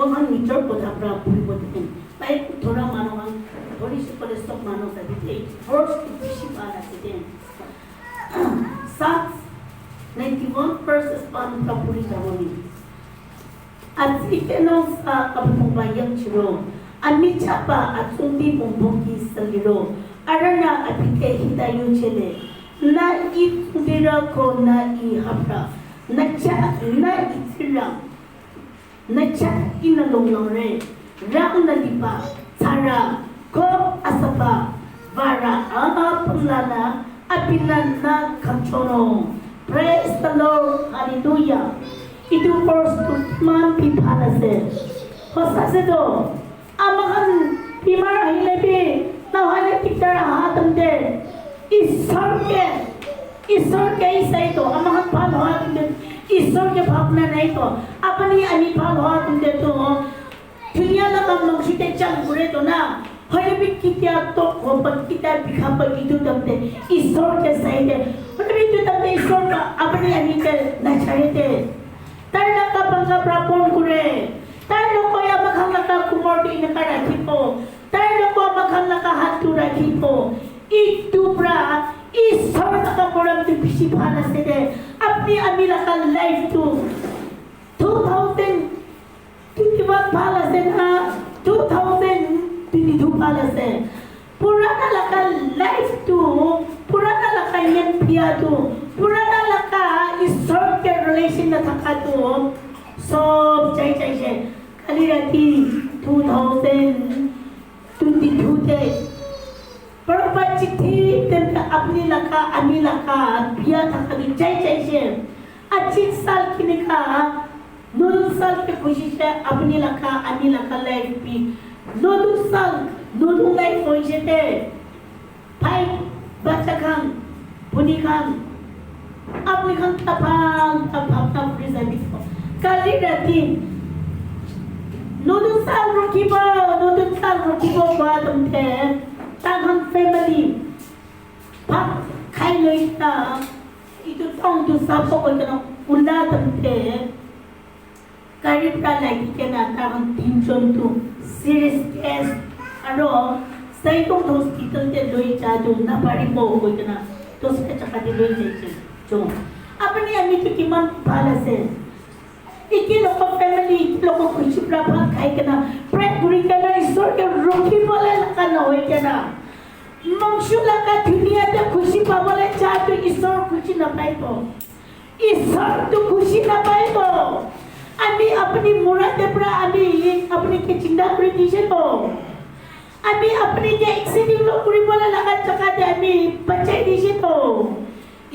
मोहन निचर पदा प्रा पुरी पदन पाइ थोड़ा मानो हम थोड़ी सी पर स्टॉप मानो तभी थे फर्स्ट किसी बात आते थे सात 91 verses pan kapuri jamoni at ikenos kapung bayang chiro ami chapa at sumbi pumpuki saliro arana apike hidayo chele na itira ko na I hapra na cha na itira na cha inalong re rang na lipa sara ko asapa vara apulana apinan na kamchono. Praise the Lord, hallelujah. Itu first man pipalase. Hosase do. Amakan pimara hilebi. Na hale kitara hatamde. ईश्वर के सही तो amakan pal hoa तुमने ईश्वर के भावना नहीं तो अपनी अनी pal hoa तुमने तो दुनिया लगा मनुष्य चल बुरे तो ना हरे भी कितना तो होपन कितना बिखापन इधर तमते ईश्वर के सही है हरे भी तो तमते ईश्वर का अपने अनी के नचाए थे तार का बंगा प्रापोन करे तार लोग या मखान लगा कुमार टी नका रखी पो तार लोग मखान लगा हाथ टू रखी पो itu pra ईश्वर का बड़ा दिवसी भाना से दे अपनी अमीला का लाइफ तो 2021 भाला से ना 2022 भाला से पुराना लगा लाइफ तो पुराना लगा ये पिया तो पुराना लगा ईश्वर के रिलेशन न थका तो सब चाहिए कली राती 2022 दे परपा चिट्ठी तेरे अपनी लका अमी लका बिया था कभी चाहिए अच्छी साल की निकाह 9 साल के खुशी से अपनी लका अमी लका लाइफ भी 9 साल 9 लाइफ हो जाते भाई बच्चा खान पुनी खान अपनी खान तब प्रेजेंट को कल राती 9 साल रोकी बो बात उनके तागम family pak khai loi ta itu tong tu sapo ko kana unda tamte karipta lagi kana tagam tinjon tu serious case aro sai tong hospital te loi cha jo na pari ko ko kana to se chaka de loi jai jo apni ami tu kiman bhala se iki loko family loko kuchi prabha khai kana pray guri kana isor ke roki bole kana hoy kana मंगशुला का दुनिया ते खुशी पावले चाहते ईश्वर खुशी न पाए तो ईश्वर तो खुशी न पाए तो अभी अपनी मुराद पर अभी अपनी के चिंता कर दीजिए तो अभी अपनी के एक्सीडिंग लोग पूरी बोले लगा चका दे अभी बच्चे दीजिए तो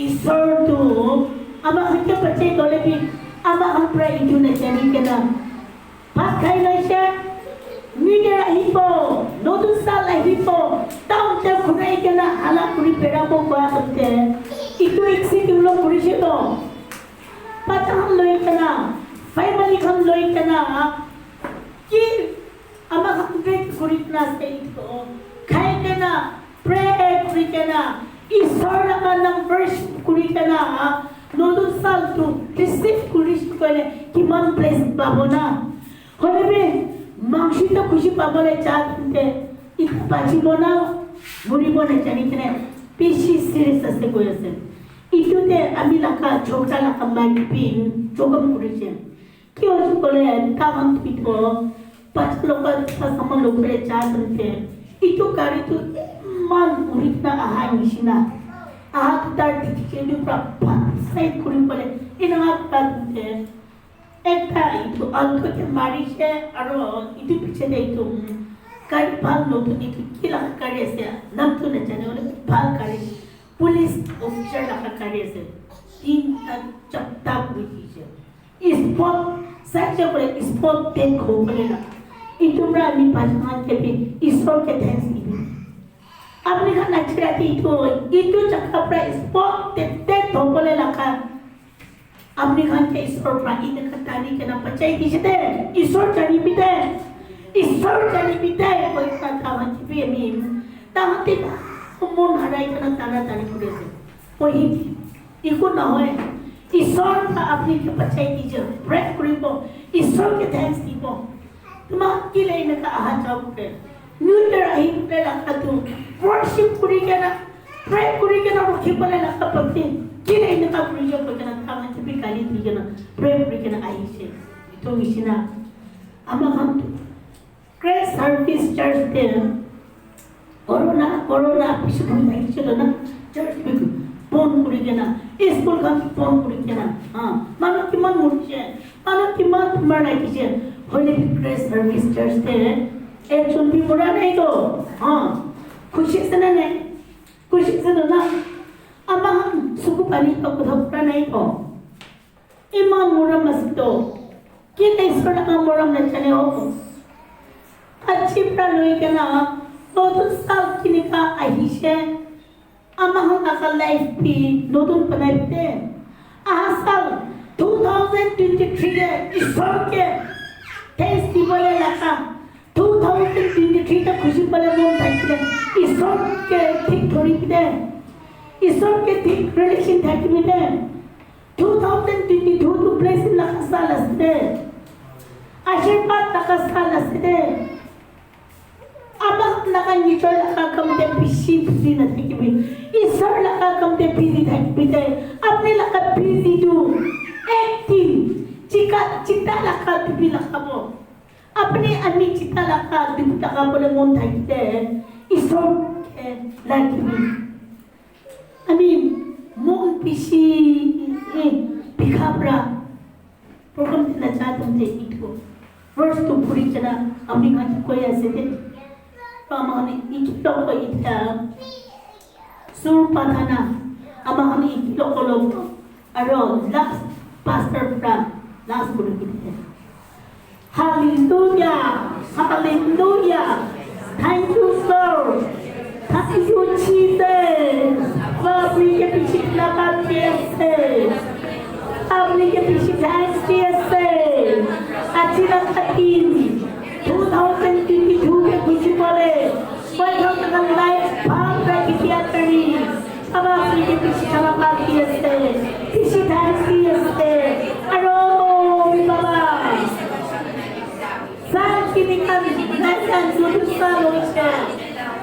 ईश्वर तो अमा हत्या बच्चे दोले भी अमा हम पर इधर न जाने के ना भाग खाई नहीं मीडिया हिपो नोटुस साल हिपो ताऊ ते खुनाई के ना हाला पूरी पेड़ा को बात करते इतो एक सी तुम लोग पूरी से तो पता हम लोग के ना फैमिली हम लोग के ना कि अमा हम पे पूरी क्लास के तो खाए के ना प्रे पूरी के ना ईश्वर का नाम वर्ष पूरी के ना नोटुस साल तो रिसीव पूरी को ले कि मन प्लेस बाबोना होले में मांगशी तो खुशी पावले चाहते इत पाची बोना मुरी बोने जानी के पीसी सीरीज से कोई से इतु ते अमी लका छोटा लका माइक पिन जोगम कुरिचे क्यों बोले ता हम पितो पाच लोग का सम लोग रे चाहते इतु कारी तो मन उरितना आहा निशिना आहा तार दिखे जो प्राप्त सही कुरी बोले इना पाते एक था itu alto के मारी से अरो itu पीछे दे तो कार भाग लोग तो itu किला कार्य से नाम तो न जाने वाले भाग कार्य पुलिस ऑफिसर लगा कार्य से 3 चप्पा हुई थी स्पॉट सच बोले स्पॉट पे खो बोले ना itu berani pasangan के भी ईश्वर के थैंक्स गिविंग आपने कहा नचरा थी itu चक्का पर स्पॉट ते तो बोले लगा अपने खान के ईश्वर प्राणी ने कतानी के ना बचाई दीजिए ईश्वर जानी बिते कोई का था भी अमीन ताहते मन हराई के ना तारा तानी पुरे से कोई इको ना होए ईश्वर का अपने के बचाई दीजिए ब्रेक करिबो ईश्वर के thanks दीबो Tuma kilay na kaahasaw ko. New Year ay pala ka to. Worship kuri ka na. Pray kuri ka na. Rukhi pala na kapag kilay na kapuri ka pag kanang sabi kalit ka na. Pray kuri ka na ayusin. Ito ang isina. Amang Grace Harvest Church din. Corona, pisipun na sila na. Church big. Phone kuri ka na. School kami phone kuri ka na. Mano kiman mursiya. Mano kiman tumara kisya. Holy Grace Harvest Church din. Action भी बुरा नहीं तो खुशी से ना अब हम सुख पानी का कुछ नहीं तो इमान मुरम मस्तो कि नहीं सोना का मुरम न चले हो अच्छी प्राणों के ना नोटुन साल की निका आहिशे अब हम अकल लाइफ भी नोटुन पनाइते साल 2023 है इस साल के फेस्टिवल लगा 2023 तक खुशी पले मोन थाकले ईश्वर के ठीक थोड़ी किदे ईश्वर के ठीक रिलेशन थाकिमिदे 2022 टू प्लेस इन लखसा लसदे आशीर्वाद लखसा लसदे अब लगा निचोल लगा कमते पिसी पिसी न थाकिबि ईश्वर लगा कमते पिसी थाकिबिदे अपने लगा पिसी दु एक्टिंग चिका लगा पिपि लखाबो अपने अन्य चिता लगा दिपुता का बोले मोन थाकते ईश्वर के लाइफ अमी मोन पिसी बिखाबरा प्रोग्राम देना चाहते थे इनको वर्ष तो पूरी चला अपनी घाटी कोई ऐसे थे तो हमारे इकिलो को इतना सुर पाथाना हमारे इकिलो को लोग अरो लास्ट पास्टर प्रा लास्ट पूरी किते Hallelujah, hallelujah. Thank you, sir. Thank you, Jesus. Abri ke piche lapa kiese. Abri ke piche thanks kiese. Achi lakatin. 2022 ke kuchi pole. Wajah dengan life bang bagi tiateri. Abri ke piche lapa kiese. Piche thanks kiese. Aro, baba. Saat kini kami belajar untuk selalunya,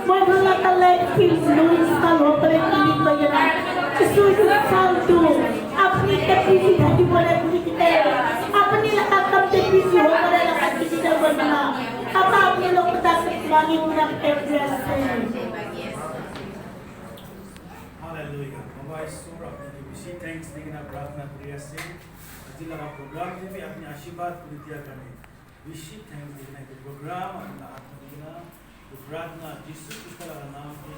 menggunakan lekil untuk selalu berkini bayaran. Sesuatu saldo, apni terpilih dari boleh kita, apni lakam terpilih boleh lakam kita bernama. Apa apni lokta sebagai orang terbiasa. Hallelujah. Bapak Isur apni bisi thanks dengan प्रार्थना प्रयास से जिला programme में भी अपने आशीर्वाद पूरी करने विशेष thanks देना है प्रोग्राम अपना आत्मनिर्भर तो प्रार्थना जिससे इसका नाम है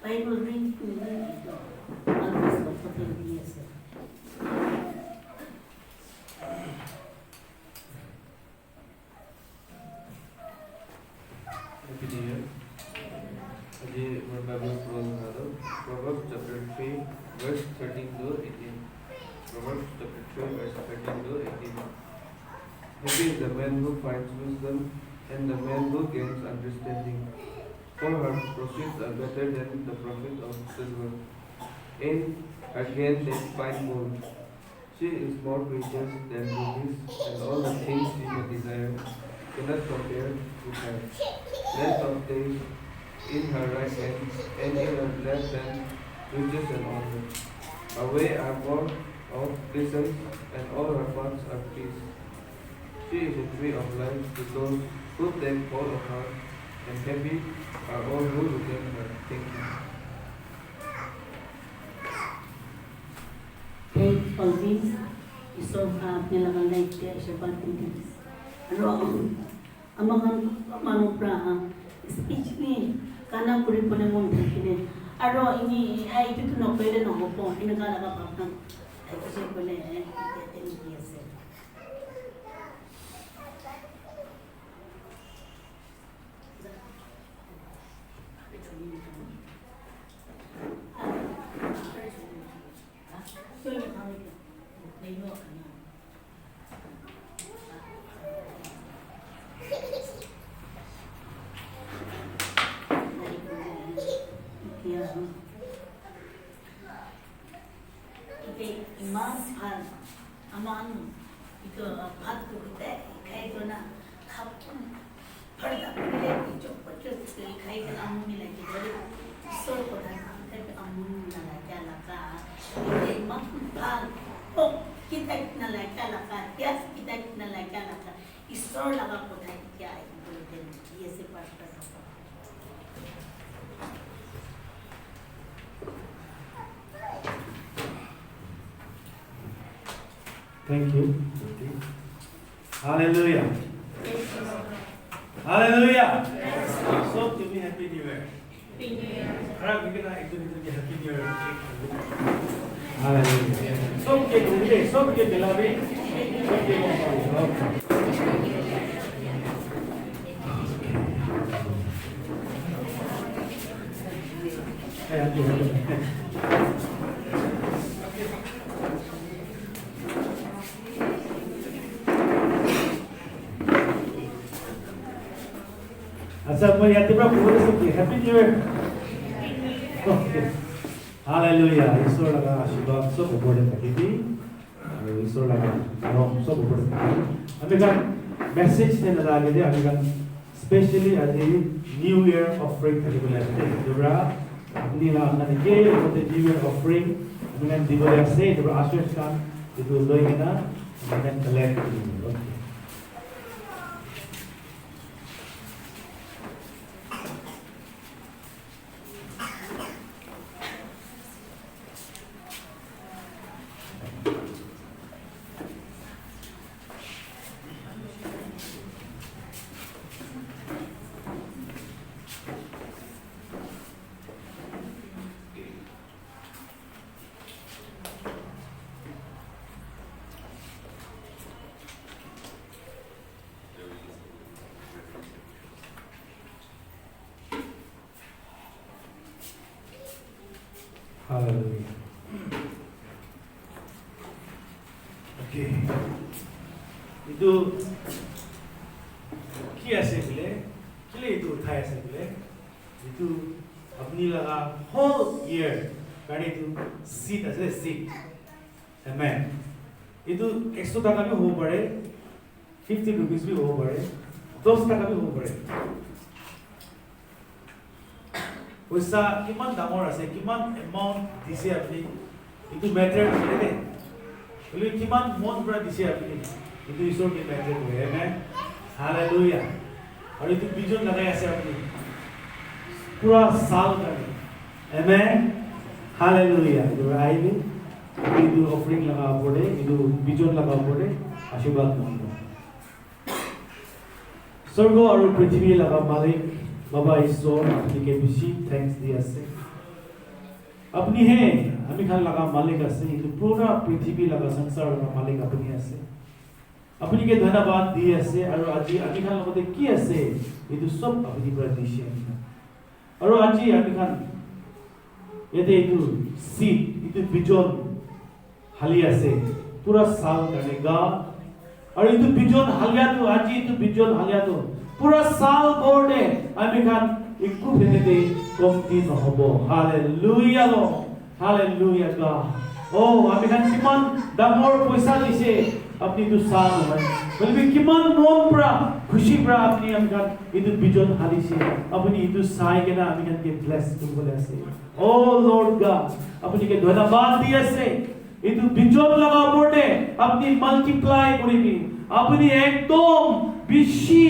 Bible reading almost of the years. Proverbs chapter 3 verse 13 to 18. Proverbs chapter 3 verse 13 to 18. Happy is the man who finds wisdom and the man who gains understanding. For her proceeds are better than the profit of silver. In her gain they find gold. She is more precious than rubies, and all the things she may desire cannot compare with her. Length of days in her right hand, and in her left hand riches and honor. Her way are more of pleasance, and all her paths are peace. She is a tree of life to those who take hold of her, and happy are all who look at her thinking. Thank for this. Isor ka nilakan life dia siapa tinggi. Ano ang mga speech ni kanang puri pun yang mungkin ini. Aro ini itu tu nak boleh nak apa? Ini kalau apa apa, itu saya boleh ini biasa. aman itu bhat ko kita khai to na khap farda pile itu pacuk khai kan amun ni lagi jadi so ko na tapi amun na lagi laka ini mak bhal oh kita na lagi laka tias kita na lagi laka isor laga ko thai kya ai boleh ye se pasta Thank you. Hallelujah. Hallelujah. So give me happy new year. Harap bikin na itu happy new year. Hallelujah. So ke dilabi. So ke Asal ya tiba boleh sekali Happy New Year. Okay. Hallelujah. Isor laga आशीर्वाद सब ऊपर तकिदी. Isor laga नाम सब ऊपर तकिदी. Kami kan message ni nalagi dia. Kami kan especially ada New Year offering tadi boleh ada. Dura ni lah nanti ke untuk New Year offering. Kami kan di boleh say dura asyik kan itu loy kita. Kami kan collect. Okay. Hallelujah. Okay. Itu क्या से मिले, किले itu उठाया से मिले, itu अपनी लगा whole year karena itu seat aja seat, amen. Itu 100 টাকা भी हो पड़े, 50 rupees भी हो पड़े, 10 টাকা भी हो पड़े. वैसा किमान दामोर आसे किमान amount दिसे आपने itu matter करे दे बोले किमान मोन पर दिसे आपने itu ईश्वर के matter हुए हैं हालेलुया और itu vision लगाया आसे आपने पूरा साल का amen हालेलुया itu आई भी itu offering लगा पड़े itu vision लगा पड़े आशीर्वाद मांगो स्वर्ग और पृथ्वी लगा मालिक बाबा ईश्वर अपनी के बेसी थैंक्स दिया से अपनी है हमें खान लगा मालिक से तो पूरा पृथ्वी लगा संसार लगा मालिक अपनी से अपनी के धन्यवाद दिए से और आज हमें खान लोगों ने किया से ये तो सब अपनी प्रतीक्षा है और आज हमें खान ये तो सीट ये तो बिजोन हालिया से पूरा साल करेगा और ये तो बिजोन हालिया तो आज ये तो बिजोन हालिया तो पूरा साल बोर्डे आमी खान इक्कू फेनेते कमती नहबो हालेलुया लो हालेलुया गा ओ आमी खान किमान दामर पैसा दिसे अपनी तो साल है बल्कि किमान मोन प्रा खुशी प्रा अपनी आमी खान इदु बिजन हालिसे अपनी इदु साई के ना आमी खान के ब्लेस तुम बोले से ओ लॉर्ड गॉड अपनी के धन्यवाद दिया से इदु बिजन लगा बोर्डे अपनी मल्टीप्लाई करिबी अपनी एकदम बिशी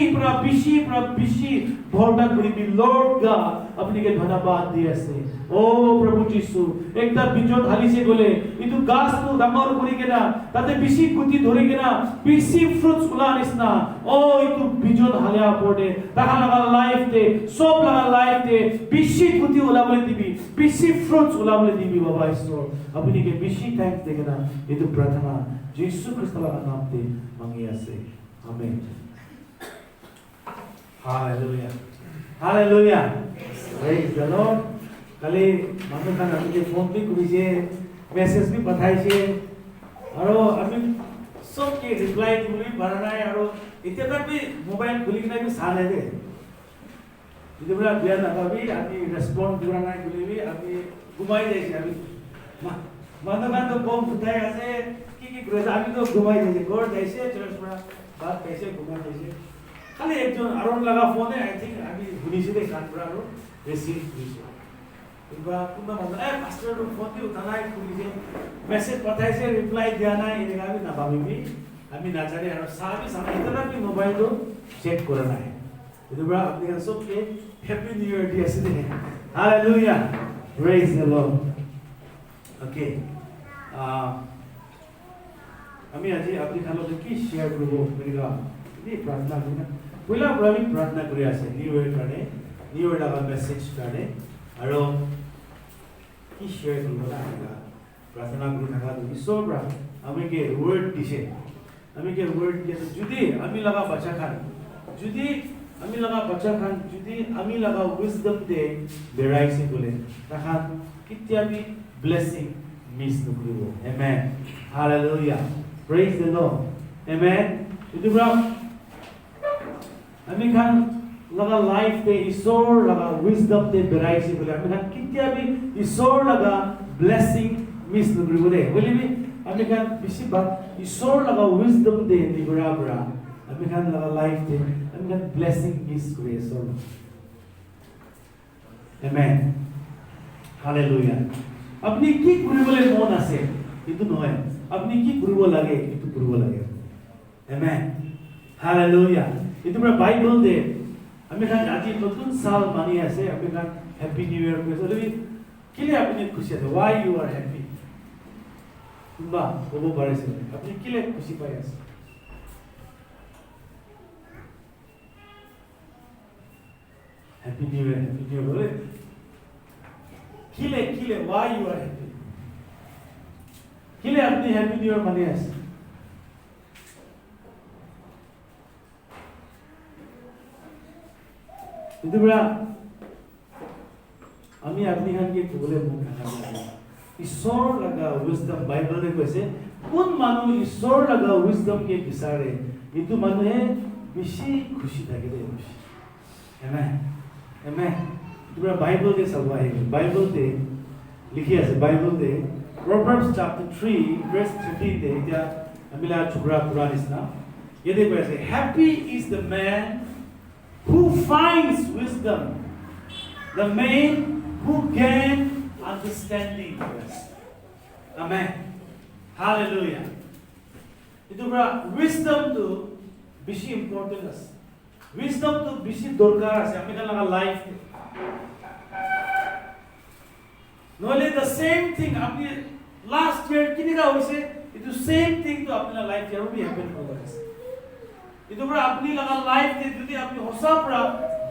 भरता करिबी लॉर्ड गॉड अपनी के धन्यवाद दिया से ओ प्रभु यीशु एकदा बिजन हालिसे बोले इतु गाछ तो डांगर करि केना ताते बिशी गुटी धरि केना बिशी फ्रुट्स उलानिसना ओ इतु बिजन हालिया पड़े ताहा लगा लाइफ ते सब लगा लाइफ ते बिशी गुटी उलाबले दिबी बिशी फ्रुट्स उलाबले दिबी बाबा ईश्वर अपनी के बिशी थैंक्स देकेना इतु प्रार्थना यीशु ख्रिस्ट का नाम ते मांगिया से आमेन Hallelujah. Hallelujah. Praise the Lord. कले मानो का नाम के फोन भी कुछ मैसेज भी बताई छे और अभी सब के रिप्लाई भी भरना है और इतने तक भी मोबाइल खुली ना भी साने दे इधर बड़ा बिया ना अभी अभी रेस्पॉन्ड करना है खुली भी अभी घुमाई दे छे अभी मानो का तो बम उठाए ऐसे कि के कुरा हामी त घुमाइदिन्छ गोड दैसे चर्चमा बात कैसे घुमाइदिन्छ खाली एकजना अरुण लगा फोन है आई थिंक हामी भुनिसिदै कानपुराहरु रिसिभ दिन्छ इबा कुना भन्दा ए पास्टर रो फोन दियो तनाइ पुलिसे मेसेज पठाइसे रिप्लाई दियाना इनेगा भी ना भाबी हामी नाचारे हर साबी समय इतना भी मोबाइल दो चेक करना है इधर अपने सबके happy new year day say hallelujah praise the Lord okay हामी आज अपनी खालो की शेयर करो मेरेगा ये प्रार्थना करना पहिला प्रवीण प्रार्थना करि আছে न्यू ईयर কাৰণে न्यू ईयर लगा मेसेज কাৰণে আৰু কি शेयर কৰিব লাগে प्रार्थना কৰি থাকা তুমি সব আমি के वर्ड দিছে আমি के वर्ड দিয়ে যদি আমি লাগা বাচ্চা খান যদি আমি লাগা বাচ্চা খান যদি আমি লাগা উইজডম দে বেৰাইছে বলে তাহাত কিতিয়াবি ব্লেসিং মিস নকৰিব আমেন হালেলুয়া প্রেজ দ্য লর্ড আমেন ইদুরা আমি খান लगा लाइफ दे ईश्वर लगा विजडम दे बेराइसे बोले हामी खान किতিয়াबि ईश्वर लगा ब्लेसिंग मिस नगरिबो दे बोले भी हामी खान बेसी बात ईश्वर लगा विजडम दे निगरा बरा हामी खान लगा लाइफ दे हामी खान ब्लेसिंग मिस करे ईश्वर आमेन हालेलुया अपनी की करिबले मन আছে কিন্তু নহয় আপনি কি কৰিব লাগে itu কৰিব লাগে আমেন হালেলুয়া itu বাইবেল দে আমি খান আজি নতুন সাল মানি আছে আমি খান হ্যাপি নিউ ইয়ার কইছো তুমি কিলে আপনি খুশি আছে why you are happy কুম্বা কবো পারেছে আপনি কিলে খুশি পাই আছে হ্যাপি নিউ ইয়ার বলে কিলে why you are happy কিলে আপনি হ্যাপি নিউ ইয়ার মানি আছে इधर আমি আপনি খানকে বলে মুখ খানা ঈশ্বর লাগা উইজডম বাইবেলে কৈছে কোন মানুহ ঈশ্বর লাগা উইজডম কে বিচাৰে ইটো মানুহে বেছি খুশি থাকে দে আমেন আমেন ইটো বাইবেল কে সবাই বাইবেল তে লিখি আছে বাইবেল তে Proverbs chapter 3 verse 13 দে এটা আমিলা চুকরা পুরানিস না এতে কৈছে happy is the man who finds wisdom, the man who gains understanding. Amen. Hallelujah. Itu bra wisdom to bishi important as. Wisdom to bishi dorkar as. Ami kan laga life. Nole the same thing. Ami last year kini ka hoise. Itu same thing to apna life year bhi happen hoga as. इधर पर अपनी लगा life दे जुदी अपनी होसा पर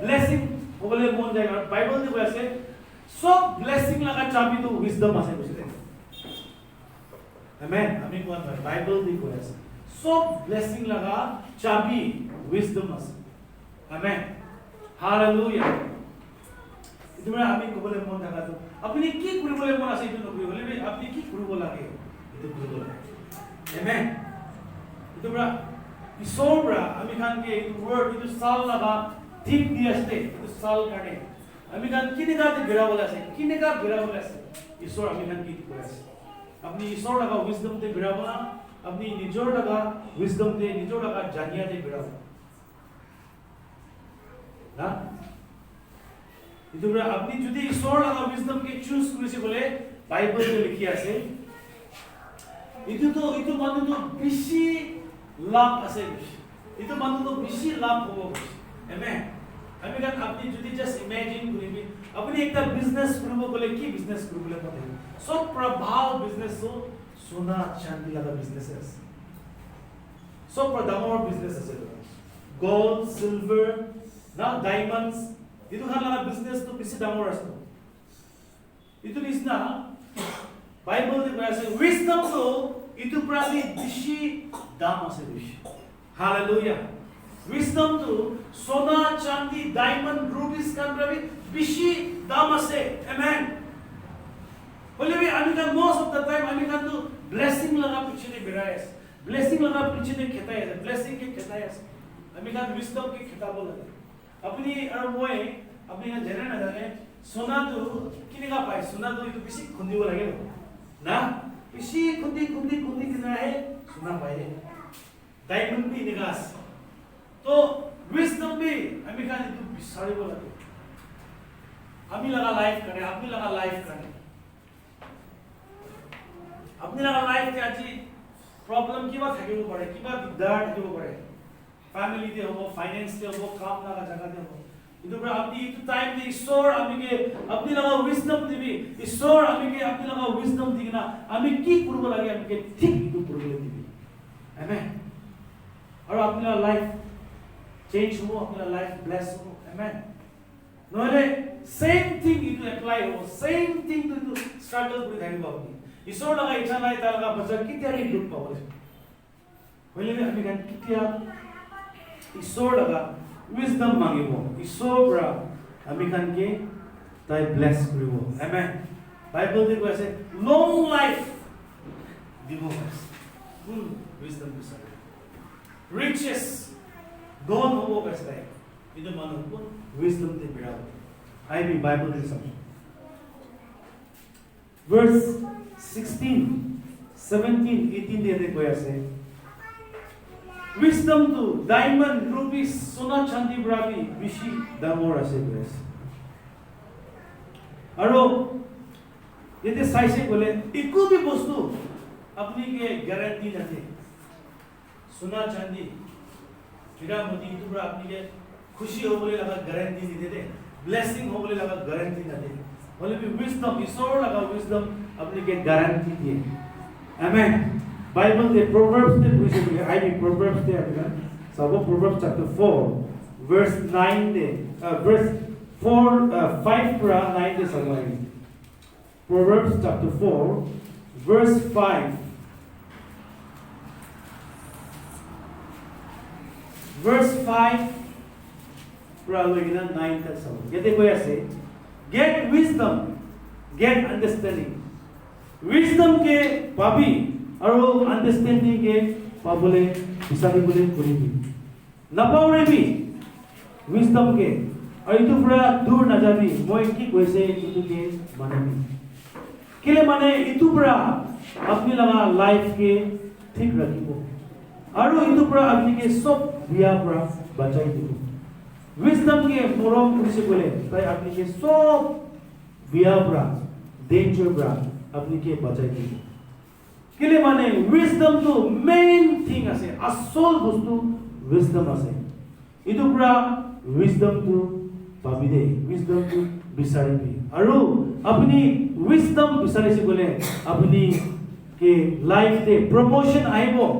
blessing होगले मोन जाएगा Bible दे वैसे सब blessing लगा चाबी तो विजडम आसे कुछ दे आमेन हमें कौन बाइबल दे वैसे सब ब्लेसिंग लगा चाबी विजडम आसे आमेन हालेलुया इधर पर हमें होगले मोन जाएगा तो अपनी की कुरिबले मोन आसे इधर नौकरी होले भी अपनी की कुरिबो लागे इधर कुरिबो आमेन इधर पर इसोब्रा আমি খান কে ওয়ার্ড ইটো সাল লাগা ঠিক দি আসতে ইটো সাল কানে আমি খান কিনেগা তে বেরাবল আছে কিনেগা বেরাবল আছে ঈশ্বর আমি খান কি করে আছে আপনি ঈশ্বর লাগা উইজডম তে বেরাবল না আপনি নিজর লাগা উইজডম তে নিজর লাগা জানিয়া তে বেরাবল না ইটোরা আপনি যদি ঈশ্বর লাগা উইজডম কে চুজ করেছে বলে বাইবেলে লিখি আছে ইটো মানে তো বেশি লাভ আছে itu মানুহ তো বেশি লাভ হ'ব আমেন আমি কান আপনি যদি জাস্ট ইমাজিন করিবি আপনি একটা বিজনেস করব বলে কি বিজনেস করব বলে কথা সব প্রভাব বিজনেস তো সোনা চাঁদি লাগা বিজনেস আছে সব প্ৰধানৰ বিজনেস আছে গোল্ড সিলভাৰ না ডায়মন্ডস ইটো খান লাগা বিজনেস তো বেশি ডাঙৰ আছে ইটো নিছনা বাইবেল দে আছে উইজডম তো itu berarti beshi dam ase beshi haleluya wisdom tu sona chandi diamond rubies kan berarti beshi dam ase amen bole bhi ami kan most of the time ami kan tu blessing laga pichhe berais blessing laga pichhe kheta hai blessing ke kheta hai ami kan wisdom ke kheta bola apni ar moe apni kan jane na jane sona tu kine ka pai sona tu itu beshi khundi bo lage na इसी खुदी कितना है सुना पाए diamond भी निकास तो wisdom भी हमें का तो बिसारी बोला हमें लगा लाइफ करे अपनी लगा लाइफ करे अपनी लगा लाइफ के आज प्रॉब्लम की बात है कि वो पड़े की बात दिक्कत है वो पड़े फैमिली दे हो फाइनेंस दे हो काम लगा जगह दे हो इधर पर अपनी इतु टाइम दे ईश्वर हमें के अपनी लगा विजडम देवी ईश्वर हमें के अपनी लगा विजडम दिखना हमें की पूर्व लगे हमें के ठीक इतु पूर्व देवी आमेन और अपनी लाइफ चेंज हो अपनी लाइफ ब्लेस हो आमेन नोले सेम थिंग इतु अप्लाई हो सेम थिंग इतु स्ट्रगल with anybody ईश्वर लगा इच्छा नहीं था लगा बच्चा कितना ही दुख पाओ पहले में हमें कितना ईश्वर लगा विजडम मांगिबो ईश्वर ब्रा हमें के ताई ब्लेस करिबो आमेन बाइबल देखो ऐसे लॉन्ग लाइफ दिबो फुल विजडम बिसारे riches don होबो कैसे इधर मानो को विजडम दे बिराओ आई भी बाइबल दे सब verse 16 17 18 दे देखो ऐसे wisdom to diamond rubies सोना चांदी ब्राबी विशी दामोर ऐसे कैसे अरो ये तो साइसे बोले इको भी वस्तु अपनी के गारंटी नहीं सोना चांदी हीरा मोती इतुरा अपनी के खुशी हो बोले लगा गारंटी नहीं देते ब्लेसिंग हो बोले लगा गारंटी नहीं देते बोले भी विजडम ईश्वर लगा विजडम अपनी के गारंटी दिए आमेन बाइबल दे प्रोवर्ब्स दे पूछे बोले आई भी प्रोवर्ब्स दे अपना सब प्रोवर्ब्स चैप्टर 4 verse 9 दे verse 4 5 पूरा 9 दे सब आई Proverbs chapter 4 verse 5 verse 5 पूरा लोगिना 9 तक सब ये देखो ऐसे get wisdom get understanding wisdom के पापी और अंडरस्टैंडिंग के पाबले बिसारी बोले पूरी भी नपावरे भी विजडम के और इतु पूरा दूर न जाबी मोय की कोइसे इतु के मानेबी केले माने इतु पूरा अपनी लगा लाइफ के ठीक रखिबो और इतु पूरा अपनी के सब बिया पूरा बचाई दिबो विजडम के मोरम पुलिस बोले ताई अपनी के सब बिया पूरा डेंजर पूरा अपनी के बचाई दिबो केले माने विजडम तो मेन थिंग আছে আসল বস্তু विजडम আছে इतु पूरा विजडम तो पाबी दे विजडम तो बिसारिबी আৰু अपनी विजडम बिसारिसे बोले अपनी के लाइफ दे प्रमोशन आइबो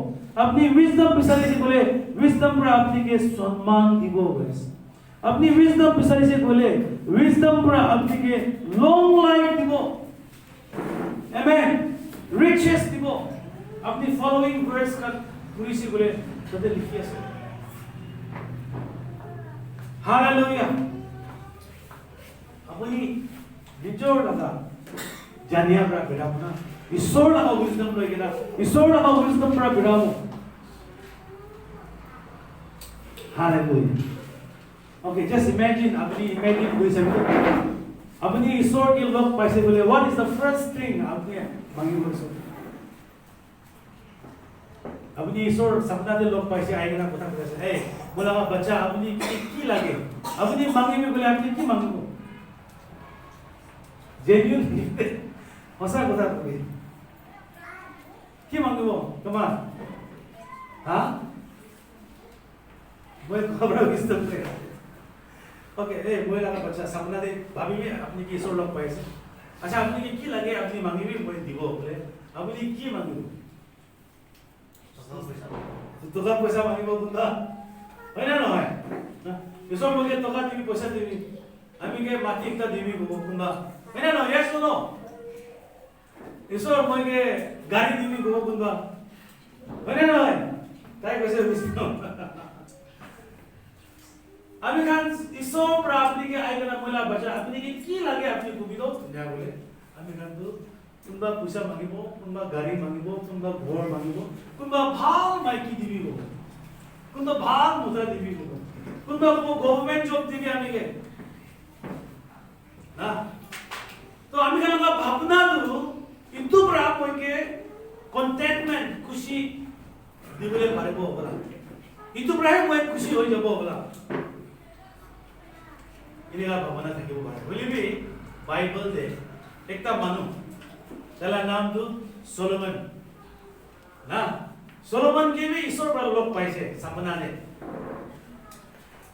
अपनी विजडम बिसारिसे बोले विजडम पूरा अपनी के सम्मान दिबो गाइस अपनी विजडम बिसारिसे बोले विजडम पूरा अपनी के लॉन्ग लाइफ दिबो आमेन riches दिबो अपनी फॉलोइंग वर्ड्स का पूरी से बोले तदे लिखिए से हालेलुया अपनी निजोर लगा जानिया ब्रा बेरामना ईश्वर लगा विजडम लगे ना ईश्वर लगा विजडम ब्रा बेरामो हालेलुया ओके जस्ट इमेजिन अपनी इमेजिन कोई सब अपनी ईश्वर के लोग पैसे बोले what is the first thing आपने मांगी बोल सो अपनी ईश्वर सपना दे लोग पैसे आएंगे ना पता कैसे ए बोला बच्चा अपनी की लागे अपनी मांगी में बोले अपनी की मांगो जेन्युइन होसा কথা কবি কি মাঙ্গিব তোমার হ্যাঁ মই খবর বিস্তর করে ओके ए মই লাগা বাচ্চা সামনে দে ভাবি में আপনি কি ईश्वर लोग পাইছে আচ্ছা আপনি কি লাগে আপনি মাঙ্গিবি মই দিব বলে আপনি কি মাঙ্গিব তোকা পয়সা মাঙ্গিব বুন্দা হয় না নহয় ईश्वर লোকে তোকা দিবি পয়সা দিবি আমি কে মাটি একটা দিবি বুন্দা হয় না নহয় यस नो ईश्वर মই কে গাড়ি দিবি বুন্দা হয় না নহয় তাই কইছে বুঝছো আমি খান ईश्वर प्राप्ति के आइगना मोला बचा अपनी की लागे अपनी कुबिदो ना बोले আমি খান তো কোনবা পয়সা মাগিব কোনবা গাড়ি মাগিব কোনবা ঘর মাগিব কোনবা ভাল মাইকি দিবিব কোনবা ভাল মুদ্রা দিবিব কোনবা কো গভর্নমেন্ট জব দিবি আমি কে না তো আমি খান ভাবনা দু কিন্তু প্রাপ হইকে কন্টেন্টমেন্ট খুশি দিবলৈ পাৰিব বলা ইটো প্ৰায় মই খুশি হৈ যাব বলা এনেকা ভাৱনা থাকিব পাৰে বুলিবি বাইবেল দে একটা মানুহ তালা নামটো সলোমন না সলোমন কি भी ईश्वर पर लोग पाइছে সাপনানে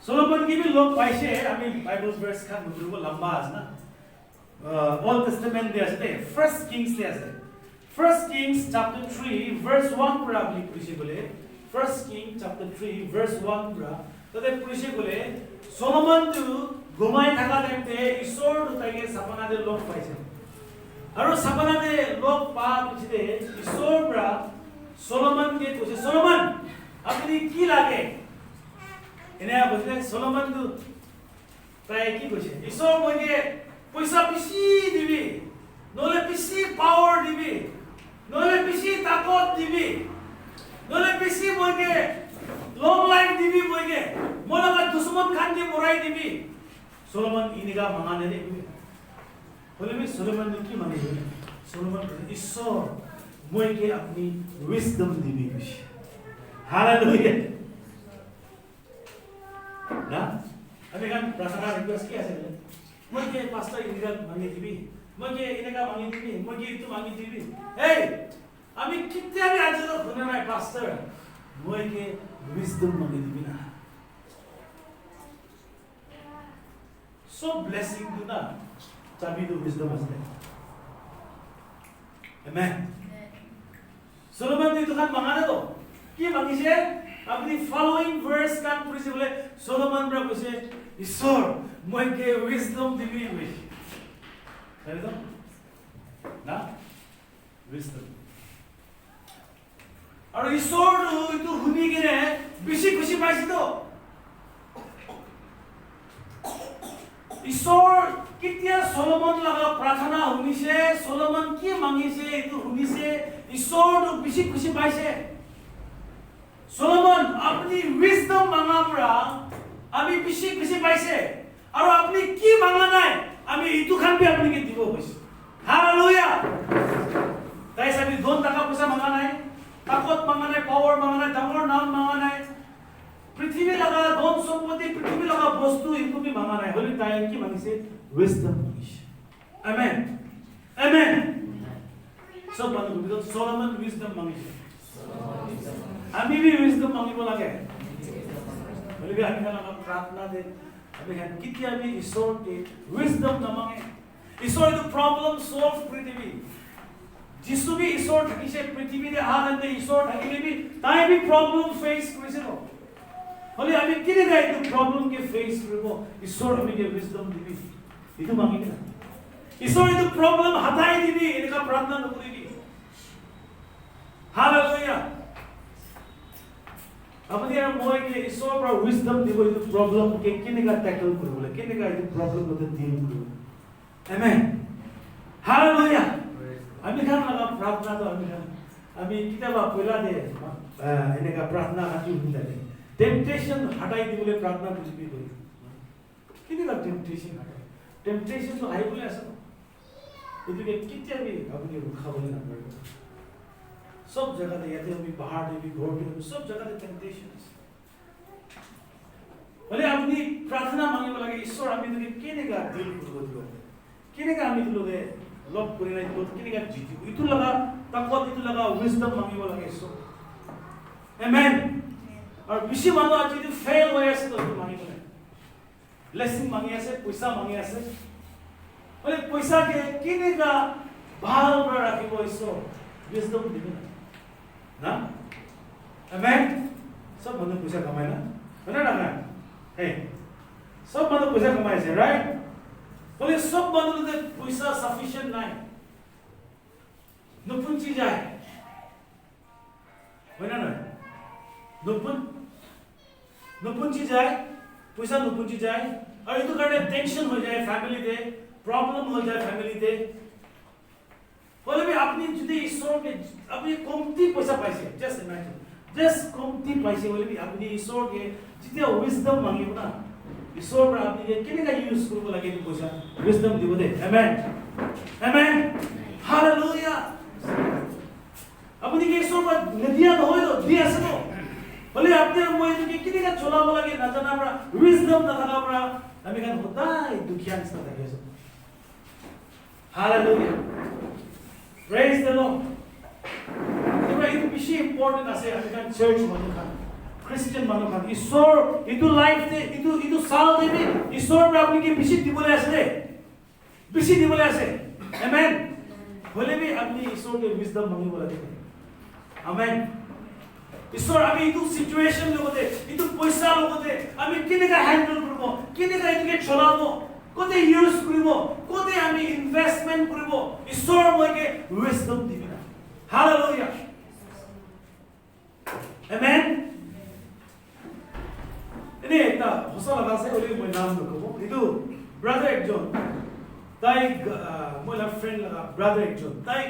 সলোমন কি भी लोग पाइছে আমি বাইবেল ভার্স খান মুদ্রব লম্বা আছে না ওল্ড টেস্টামেন্ট দে আছে ফার্স্ট কিংস দে আছে ফার্স্ট কিংস চ্যাপ্টার 3 ভার্স 1 পুরা আপনি পড়িছে বলে ফার্স্ট কিং চ্যাপ্টার 3 ভার্স 1 পুরা ততে পড়িছে বলে সলোমন তো ঘুমাই থাকা টাইমতে ঈশ্বর তাকে সাপনানে লোক পাইছে আৰু সাপনানে লোক পা পিছতে ঈশ্বৰ পৰা সলোমন কে কৈছে সলোমন আপনি কি লাগে এনে বুঝলে সলোমন তো তাই কি কৈছে ঈশ্বর মইকে পয়সা বেশি দিবি নলে বেশি পাওয়ার দিবি নলে বেশি তাকত দিবি নলে বেশি মইকে লং লাইফ দিবি মইকে মোলকা দুশ্মন খান কে মরাই দিবি সলোমন ইনিগা মাঙানে রে বলবি সলোমন কি মানে সলোমন ঈশ্বর মইকে আপনি উইজডম দিবি বেশি হালেলুয়া না আমি গান প্রার্থনা রিকোয়েস্ট কি আছে মইকে পাস্টার ইনিগা মাঙি দিবি মইকে ইনিগা মাঙি দিবি মইকে ইতু মাঙি দিবি এই আমি কিতে আমি আজ তো শুনে নাই পাস্টার মইকে উইজডম মাঙি দিবি না সব ব্লেসিং তো না চাবি তো উইজডম আছে আমেন সলোমন তো খান মাঙানে তো কি মাঙিছে আপনি ফলোইং ভার্স কান পড়িছে বলে সলোমন ব্রা কইছে ঈশ্বর মইকে উইজডম দিবি কইছে তাই তো না উইজডম আর ঈশ্বর তো শুনি কিনে বেশি খুশি পাইছে তো ঈশ্বর কিতিয়া সলোমন লাগা প্রার্থনা শুনিছে সলোমন কি মাঙিছে এটো শুনিছে ঈশ্বর তো বেশি খুশি পাইছে সলোমন আপনি উইজডম মাঙা পৰা আমি বেশি খুশি পাইছে আৰু আপনি কি মাঙা নাই আমি ইটো খান বি আপনাকে দিব কইছে হালেলুয়া তাই সাবি ধন টাকা পয়সা মাঙা নাই তাকত মাঙা নাই পাওয়ার মাঙা নাই ডাঙৰ নাম মাঙা নাই পৃথিবী লাগা ধন সম্পত্তি পৃথিবী লাগা বস্তু ইটো বি মাঙা নাই হলি তাই কি মাঙিছে উইজডম মাঙিছে আমেন আমেন সব মানুহ বিদত সলোমন উইজডম মাঙিছে আমি বি উইজডম মাঙিব লাগে হলি আমি খানা প্রার্থনা দে আমি খান কিতিয়া আমি ঈশ্বরকে উইজডম নামাঙে ঈশ্বর তো প্রবলেম সলভ পৃথিবী যিশু বি ঈশ্বর থাকিছে পৃথিবীতে আনন্দে ঈশ্বর থাকিলে বি তাই বি প্রবলেম ফেস কৰিছে ন হলি আমি কিনে গাই তো প্ৰবলেম কে ফেস কৰিব ঈশ্বৰ আমিকে উইজডম দিবি ইটো মাঙি না ঈশ্বৰ তো প্ৰবলেম হটাই দিবি এনেকা প্ৰাৰ্থনা নকৰিবি হালেলুয়া আপনি আৰ মই কে ঈশ্বৰ পৰা উইজডম দিব ইটো প্ৰবলেম কে কিনেকা ট্যাকল কৰিবলৈ কিনেকা ইটো প্ৰবলেম মতে ডিল কৰিব আমেন হালেলুয়া আমি খান লাগা প্রার্থনা তো আমি কিতাবা পয়লা দে এনেকা প্রার্থনা হাতি হুঁদালে টেম্পটেশন হটাই দিবলে প্রার্থনা বুঝবি করি কিনেকা টেম্পটেশন হটাই টেম্পটেশন তো আই বলে আছে এদিকে কিতিয়া বি আপনি রুখাবলে না পারবে সব জায়গাতে ইয়াতে আমি বাহার দেবি ঘর দেবি সব জায়গাতে টেম্পটেশন আছে বলে আপনি প্রার্থনা মাঙ্গিব লাগে ঈশ্বর আমি তোকে কেনেকা ডিল করব দিব কেনেকা আমি তোকে লব কৰি নাই তো কেনেকা জিতিব ইটো লাগা তাকত ইটো লাগা উইজডম মাঙ্গিব লাগে ঈশ্বর আমেন আর বেশি মানুহ আজি যদি ফেল হৈ আছে তো মাঙ্গিব লাগে ব্লেসিং মাঙ্গি আছে পয়সা মাঙ্গি আছে বলে পয়সা কে কেনেকা ভাল পৰা ৰাখিব ঈশ্বর উইজডম দিব না আমেন সব মানুহ পয়সা কামায় না হয় না না হে সব মানুহ পয়সা কামাইছে রাইট বলে সব মানুষদের পয়সা সাফিসিয়েন্ট নাই নুপুঞ্জি যায় হয় না নয় নুপুঞ্জি যায় পয়সা নুপুঞ্জি যায় আর এইটো কারণে টেনশন হয়ে যায় ফ্যামিলিতে প্রবলেম হয়ে যায় ফ্যামিলিতে বলে আপনি যদি ঈশ্বরকে আপনি কমতি পয়সা পাইছে জাস্ট ইমাজিন জাস্ট কমতি পাইছে বলে আপনি ঈশ্বরকে যেতিয়া উইজডম মাগিব না ঈশ্বর পৰা আপনি কেনেকা ইউজ কৰিব লাগে এই পয়সা উইজডম দিব দে আমেন আমেন হালেলুয়া আপনি কি ঈশ্বর পৰা নিদিয়া নহয় দি আছে ন बोले आपने मैं तो किने का छोला बोला कि ना जाना पड़ा विजडम ना था पड़ा हमें kan होता दुखिया निस्ता था कैसे Hallelujah praise the Lord तो itu बिशी important असे हमें kan church मानो kan Christian मानो kan ईश्वर itu life थे itu साल थे भी ईश्वर पर अपनी की बिशी दिबोले ऐसे बिशी दिबोले ऐसे amen बोले भी अपनी ईश्वर के विजडम मांगी बोला थे amen ईश्वर अभी इतु सिचुएशन लोगों इतु पैसा लोगों अभी किने का हैंडल करबो किने का इतुके चलाबो कोते यूज करबो कोते आमी इन्वेस्टमेंट करबो ईश्वर मके विजडम दिबिना हालेलुया आमेन इने एकटा होसा लगासे ओले মই नाम लखबो इतु ब्रदर एकजन ताई मोला फ्रेंड लगा ब्रदर एकजन ताई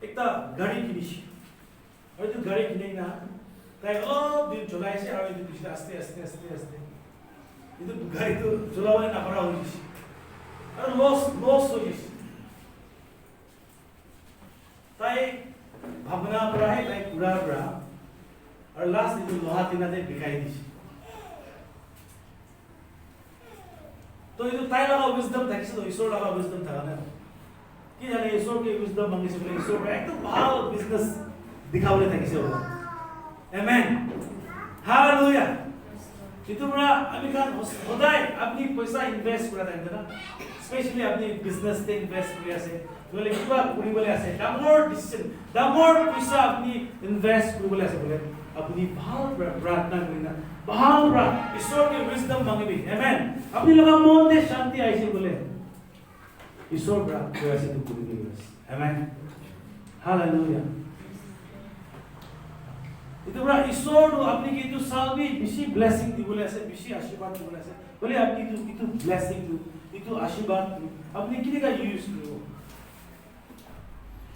एकटा गाड़ी किनिछि और जो गाड़ी किनेगी ना ताई दिन चलाए से और दिन पिछले आस्ते ये तो गाड़ी तो चलाने ना पड़ा हो जिस और लॉस हो जिस ताई भावना पड़ा है ताई पूरा और लास्ट दिन लोहा तीना ते बिकाई दी तो ये तो ताई लगा विजडम था किसी तो ईश्वर लगा विजडम था ना कि जाने ईश्वर के विजडम मांगे से बोले ईश्वर एक तो बाहर बिजनेस दिखावले था किसी और amen hallelujah itu bra ami kan hodai apni paisa invest kora tha na especially apni business te invest kori ase bole kiba kori bole ase damor decision damor paisa apni invest kori bole ase bole apni bhal प्रार्थना करना bhal bra ईश्वर के wisdom मांगबी amen apni loga mon de shanti aise bole ईश्वर bra koi ase tu kori bole amen hallelujah itu bra ईश्वर तो अपनी की तो Salvi बिशी blessing दी बोले ऐसे बिशी आशीर्वाद दी बोले ऐसे बोले आपकी तो ब्लेसिंग दो itu आशीर्वाद दो अपनी किने का यूज करो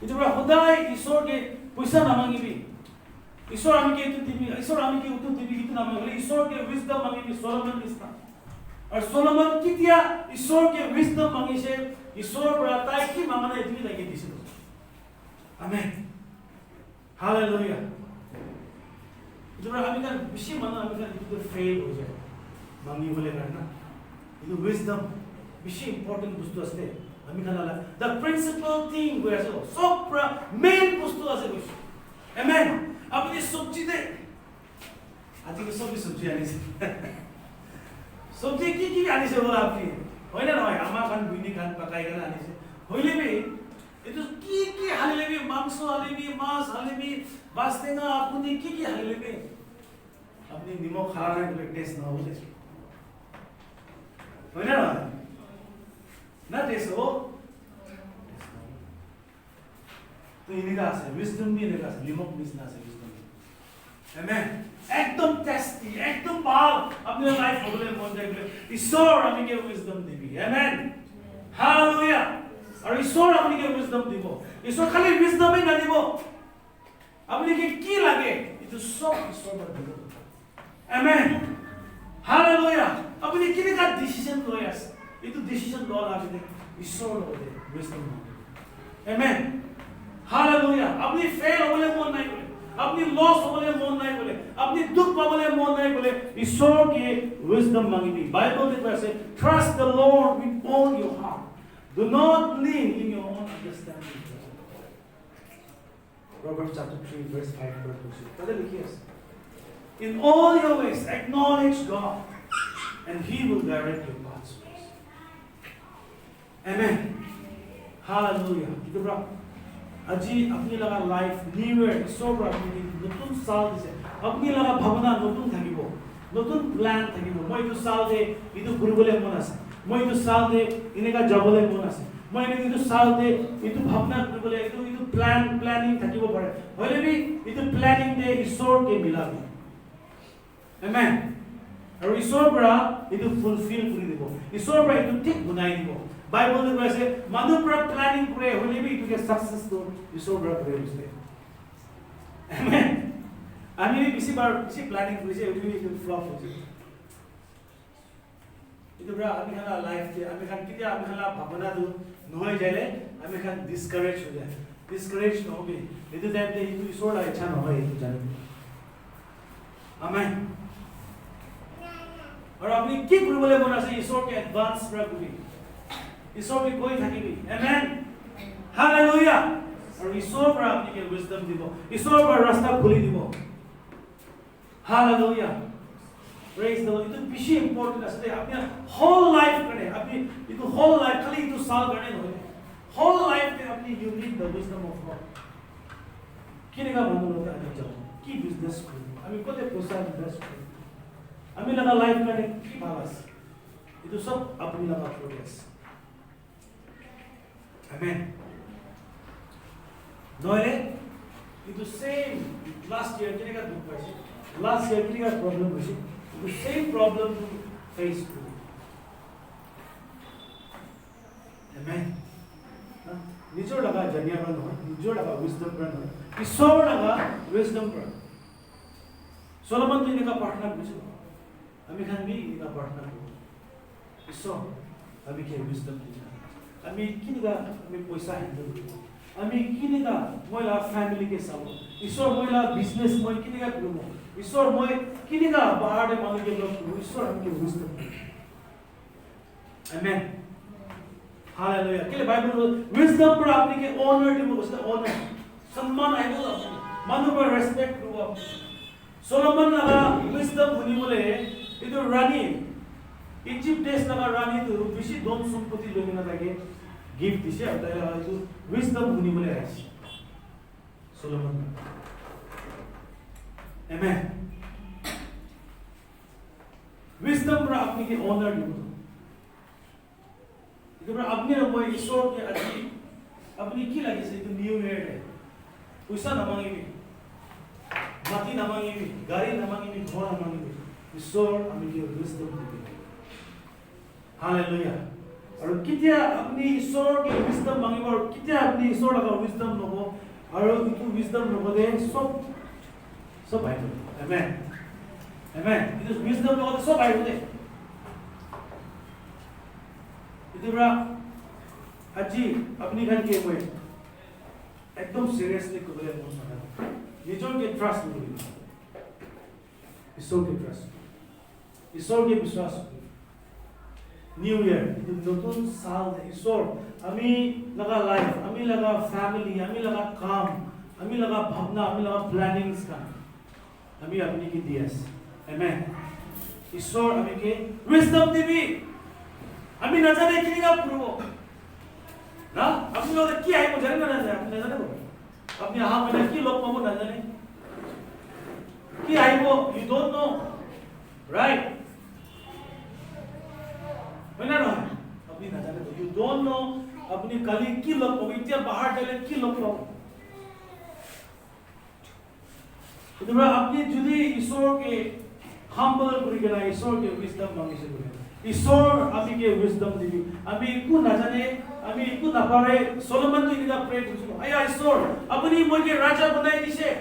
itu bra खुदाई ईश्वर के पैसा ना मांगी भी ईश्वर हमें के तो दिवी ईश्वर हमें के उतो दिवी कितना मांगे बोले ईश्वर के विजडम मांगे भी सोलोमन इसका और सोलोमन की दिया ईश्वर के विजडम मांगे से ईश्वर बड़ा ताई की मांगने इतनी लगी दिस आमेन हालेलुया जो हमें का विषय माना हमें का इधर फेल हो जाए मांगी बोले करना इधर विजडम विषय इंपॉर्टेंट वस्तु असते हमें का लाला the principal thing वो ऐसे सब मेन वस्तु ऐसे कुछ amen अपनी सब्जी दे आज की सब्जी आने से सब्जी की आने से बोला आपकी होय ना होय आमा खान बिनी खान पकाई कर आने से होइले भी itu ki halebi mangso halebi mas halebi bastenga apuni ki halebi apni nimo khana ke taste na ho hoina na taste ho to ini ka ase wisdom bhi ne ka ase nimo miss na ase wisdom amen ekdom tasty ekdom bhal apne life bole mon jai ishor ami ke wisdom debi amen hallelujah और ईश्वर अपनी के wisdom दिबो ईश्वर खाली wisdom ही ना दिबो अपनी के की लागे इतो सब ईश्वर पर दिबो आमेन हालेलुया अपनी किने का डिसीजन लोयस इतो डिसीजन लो लागे ईश्वर लो दे विजडम आमेन हालेलुया अपनी फेल होले मन नहीं बोले अपनी लॉस होले मन नहीं बोले अपनी दुख होले मन नहीं बोले ईश्वर के विजडम मांगी बाइबल में वैसे trust the Lord with all your heart Do not lean in your own understanding. Proverbs chapter 3 verse 5 to 6. What are the in all your ways acknowledge God and He will direct your paths. Amen. Hallelujah. Itu bro. Aji apni laga life new year so bro apni notun saal dise apni laga bhavana notun thakibo notun plan thakibo moi itu saal de itu gurubole mon ase মই ইটো সাল দে ইনেকা যাবলে মন আছে মই ইটো সাল দে ইটো ভাবনা কৰিবলে ইটো প্ল্যানিং থাকিব পাৰে হলে বি ইটো প্ল্যানিং দে ঈশ্বৰ কে মিলাবি আমেন আৰু ঈশ্বৰ পৰা ইটো ফুলফিল কৰি দিব ঈশ্বৰ পৰা ইটো ঠিক বনাই দিব বাইবেল কৈছে মানুহ পৰা প্ল্যানিং কৰে হলে বি ইটো কে সাকসেস তো ঈশ্বৰ পৰা কৰে হৈছে আমেন আমি বেছি প্ল্যানিং কৰিছে ইটো ফ্লপ হৈছে itu bra ami khala life te ami khan kitia ami khala bhavana du noy jale ami khan discourage ho jaye discourage no hobe itu time te itu isor la ichha no hoy itu jane Amen. और अपनी की गुरुबले बना से ईश्वर के advance प्रभुवी ईश्वर की कोई थकी भी Amen. Hallelujah. और ईश्वर पर अपनी के wisdom दिबो ईश्वर पर रास्ता खुली दिबो Hallelujah. Praise the Lord. Itu bishi important asate apni whole life kare apni itu whole life khali itu saal karne no whole life mein apni you need the wisdom of God. Kine ka bhandu lota ani jao ki business kru ami kote posa invest kru ami laga life kare ki bhalas itu sab apni laga progress. Amen. Noile itu same last year kine ka dukh paise last year kine ka problem paise the same problem to face today. Amen. Nijor laga janya ban ho, nijor laga wisdom ban ho. Isor laga wisdom ban. Solomon to inka partner bicho. Ami khan bhi inka partner ho. Isor, ami ke wisdom dina. Ami kiniga ami paisa handle karo. Ami kiniga moila family ke sabo. Isor moila business moi kiniga karo. ईश्वर मोय किनेगा बाहर में मांगे लोग ईश्वर हमके wisdom amen hallelujah के Bible wisdom पर आपने के honour दिबो उसका honour सम्मान आइबो मानु पर रेस्पेक्ट दिबो सोलोमन लगा विजडम हुनी बोले इतो रानी इजिप्ट देश लगा रानी तो बिशी दोन संपत्ति लोगिना लागे गिफ्ट दिसे आता है तो विजडम हुनी बोले आइस सोलोमन Amen. Wisdom पर अपनी के ऑनर दिबो इधर पर अपने रमो ईश्वर के अति अपनी की लगी से तो न्यू ईयर है पैसा न मांगे भी माटी न मांगे भी गाड़ी न मांगे भी घर न मांगे भी ईश्वर हमें के विजडम दिबो हालेलुया और कितना अपनी ईश्वर के विजडम मांगे और कितना अपनी ईश्वर का विजडम नको और इतो विजडम नको दे सब Bible. Amen. Amen. It is wisdom of the so Bible. Itu bra aji अपनी घर के हुए एकदम सीरियसली को बोले बहुत सारा ईश्वर के ट्रस्ट बोले ईश्वर के ट्रस्ट ईश्वर के विश्वास न्यू ईयर नतुन साल ईश्वर अमी लगा लाइफ अमी लगा फैमिली अमी लगा काम अमी लगा भावना अमी लगा प्लानिंग्स का अमी अपनी की दियास आमेन ईश्वर अमी के विजडम दिबी अमी न जाने किनेगा प्रूव ना अपनी लोग की आई मुझे ना जाने अपनी न जाने वो अपनी हां में की लोग ममो न जाने की आई वो यू डोंट नो राइट मैंने ना अपनी न जाने यू डोंट नो अपनी कली की लोग ममो इतना बाहर चले की लोग ममो तो अपनी जुदी ईश्वर के humble kurikana ईश्वर के wisdom मांगे से बोले ईश्वर अभी के wisdom दिबी अभी इकु न जाने अभी इकु न पारे सोलोमन तो इनका प्रे करछो आया ईश्वर अपनी मोके राजा बनाई दिसे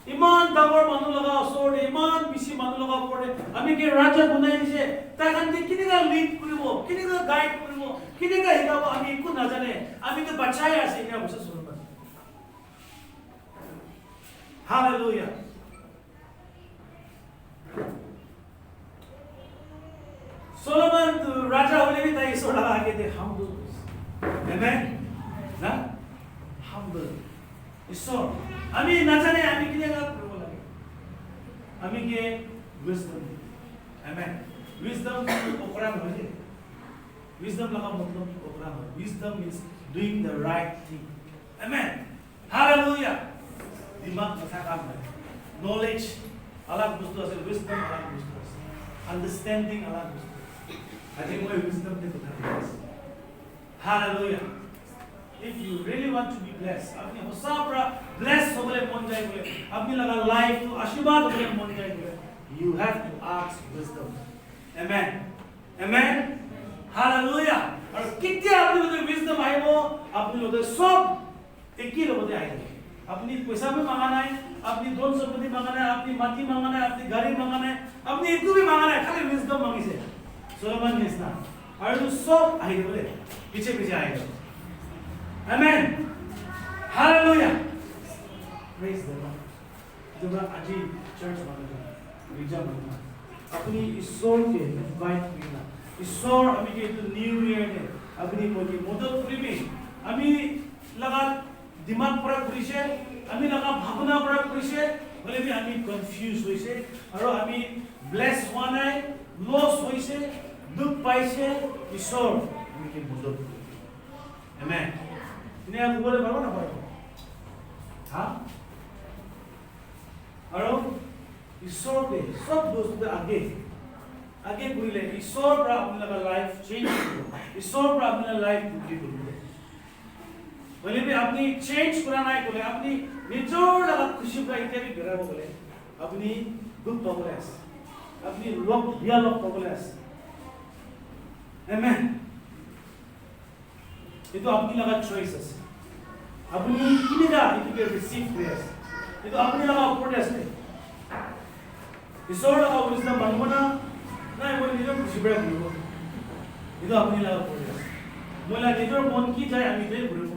इमान दावर मानु लगा ईश्वर इमान बिसी मानु लगा पड़े अभी के राजा बनाई दिसे ताकंती किनेगा लीड करिबो किनेगा गाइड करिबो किनेगा हिगाबो अभी इकु न जाने अभी तो बचाई आसे क्या बस Solomon Hallelujah. Solomon to Raja होने भी ताई सोड़ा आगे थे humble. Amen. ना humble. ईश्वर अमी न जाने अमी किन्हें का प्रभु लगे अमी के wisdom. Amen. Wisdom ओकरा में होते wisdom लगा मतलब ओकरा में wisdom means doing the right thing. Amen. Hallelujah. दिमाग मथा काम है knowledge अलग बुस्तु है wisdom अलग बुस्तु है understanding अलग बुस्तु है आज मैं wisdom दे बता रहा हूँ hallelujah if you really want to be blessed अपने होसापरा bless हो बोले मन जाए बोले अपनी लगा life तो आशीर्वाद बोले मन जाए बोले you have to ask wisdom amen amen hallelujah और कितने अपने लोग wisdom आए वो अपने लोग सब एक ही लोग आए अपनी पैसा भी मांगना है अपनी धन संपत्ति मांगना है अपनी माटी मांगना है अपनी गाड़ी मांगना है अपनी इतु भी मांगना है खाली विजडम मांगी से सोलोमन ने इसना और तो सब आएगा बोले पीछे पीछे आएगा आमेन हालेलुया प्रेज द लॉर्ड जब आज चर्च बना गिरजा बना अपनी ईश्वर के इनवाइट करना ईश्वर अभी के तो न्यू ईयर ने अपनी मोदी मदद करी में अभी लगा दिमाग पर करिसे अभी लगा भावना पर करिसे बोले भी अभी कंफ्यूज होइसे और अभी ब्लेस हुआ नहीं लॉस होइसे दुख पाइसे ईश्वर अभी के मदद करी आमेन इन्हें आप बोले बाबा ना बाबा हाँ और ईश्वर के सब दोस्त आगे आगे बोले ईश्वर पर अपने लगा लाइफ चेंज ईश्वर पर अपने लाइफ बुद्धि बोले बोले भी अपनी चेंज कराना है बोले अपनी निचोड़ लगा खुशी का इत्यादि करा बोले अपनी दुख बोले अपनी लोग दिया लोग बोले आमेन ये तो अपनी लगा चॉइसेस अपनी किनेगा इट के रिसीव प्रेयर्स ये तो अपनी लगा प्रोटेस्ट है ईश्वर लगा विजडम बनवाना ना वो निजोर खुशी बड़ा दियो ये तो अपनी लगा प्रोटेस्ट मोला निजोर मन की जाए अभी दे बुरे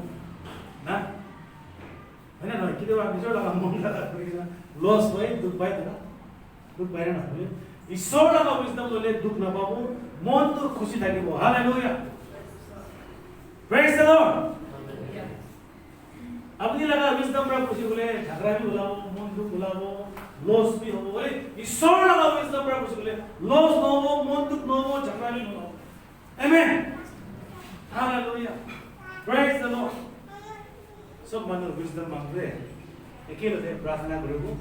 ना है ना कि तो निजोर लगा मन लगा करेगा लॉस भाई दुख भाई ना दुख भाई ना बोले ईश्वर लगा विजडम बोले दुख ना पाबो मन तो खुशी থাকিব हालेलुया प्रेज द लॉर्ड अपनी लगा विजडम पर खुशी बोले झगड़ा भी बुलाओ मन दुख बुलाओ लॉस भी हो बोले ईश्वर लगा विजडम पर खुशी बोले लॉस न हो मन दुख न हो झगड़ा भी न हो amen hallelujah praise the lord सब मानो विजडम मांगे एकेलगे प्रार्थना करेको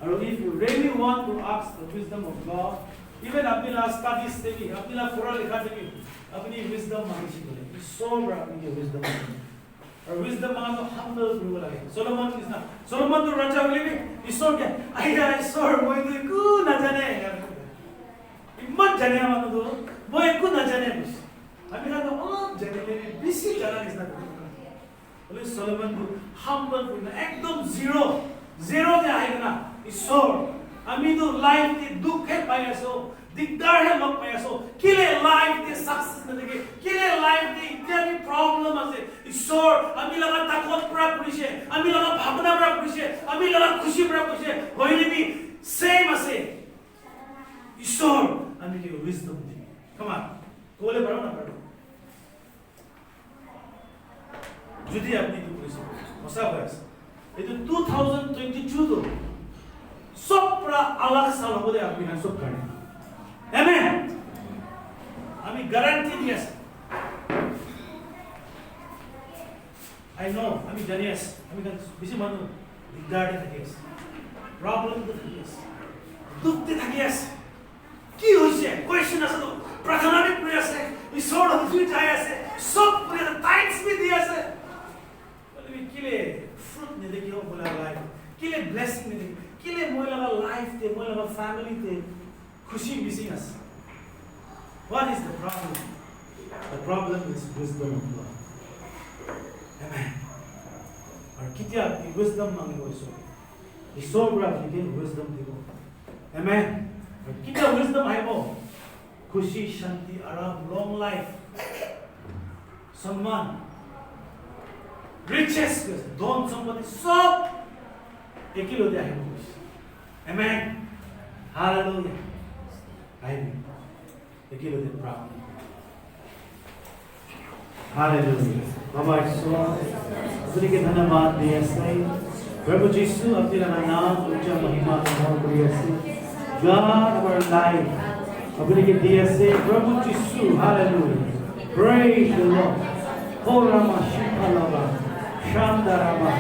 और if you really want to ask the wisdom of God even अपनी ला स्टडीज से भी अपनी ला पूरा लिखा से भी अपनी विजडम मांगी बोले ईश्वर अपनी विजडम और विजडम मांगो हम्बल करो लगे सोलोमन किसना सोलोमन तो राजा बोले भी ईश्वर क्या आइया ईश्वर मैं तो को न जाने हिम्मत जाने मानो तो मैं को न जाने बस हमें ना तो जाने ले बिसी जाना किसना बोले सोलोमन को हम्बल करो एकदम जीरो दे आएगा ना ईश्वर अमी तो लाइफ के दुख है पाया सो दिक्कत है लोग पाया सो किले लाइफ के सक्सेस न देखे किले लाइफ के इत्यादि प्रॉब्लम আছে ईश्वर अमी लगा ताकत प्राप्त করিছে अमी लगा भावना प्राप्त করিছে अमी लगा खुशी प्राप्त করিছে হইলে भी सेम আছে ईश्वर अमी के विजडम दे कम ऑन কোলে পারো না পারো যদি আপনি কি করেছে মশা বয়স এই তো 2022 তো सब पूरा अलग साल हो गया आपकी ना सब करने आमेन हमें गारंटी दिया आई नो हमें जानियस हमें kan बिसी मानो दिगदार থাকিস प्रॉब्लम तो থাকিস दुख ते থাকিস কি হইছে কোয়েশ্চন আছে তো প্রাথমিক প্রেয়ার আছে ঈশ্বর হতে যায় আছে সব পুরো টাইমস भी दिया আছে বলে কিলে ফ্রুট ने देखियो बोला लाइफ किले ब्लेसिंग ने किले मोला लाइफ ते मोला फैमिली ते खुशी missing us what is the problem is wisdom of God amen और कितना wisdom मांगे हो सो बड़ा लेकिन wisdom देखो amen और कितना wisdom है वो खुशी शांति आराम long life सम्मान riches धन संपत्ति सब एक ही लोग आए हैं Amen. Hallelujah. Amen. एक ही लोग प्राप्त Hallelujah. बाबा ईश्वर अपने के धन्यवाद दिए सही प्रभु यीशु अपने नाम ऊंचा महिमा और प्रियसी God of our life अपने के दिए से प्रभु यीशु Hallelujah. Praise the Lord. Oh Rama Shikalava Shandarama.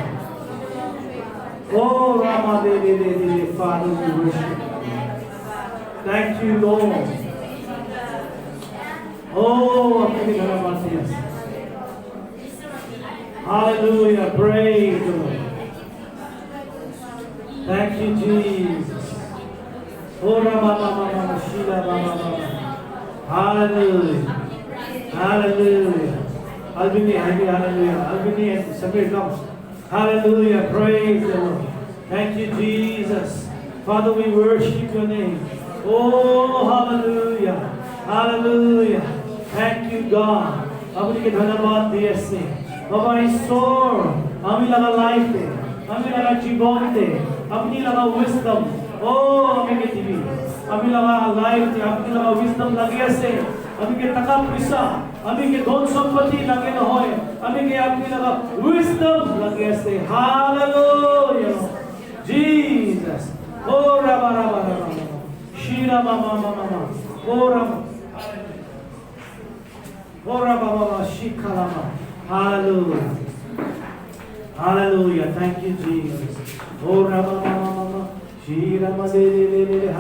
Oh Rama de Father, we worship you. Thank you, Lord. Oh, hallelujah. Praise the Lord. Thank you, Jesus. Oh Rama Shila Mama. Hallelujah. Hallelujah. Albini, hallelujah. Albini and Samir comes. Hallelujah. Praise the Lord. Thank you, Jesus. Father, we worship your name. Oh, hallelujah. Hallelujah. Thank you, God. अपने के धन्यवाद दिए से बाबा ईश्वर हमें लगा life पे Kami laka chibonte, apni laka wisdom. Oh, kami ke TV. Kami laka life, apni laka wisdom lagi ase. Kami ke taka pisa, kami ke don sampati lagi na hoy. Kami ke apni laka wisdom lagi ase. Hallelujah. Jesus. Oh, raba raba raba. Shira mama mama mama. Oh, raba. Oh, raba mama shikalama. Hallelujah. Hallelujah. Thank you, Jesus. Oh, Rama, Mama, Mama. Shira, hallelujah.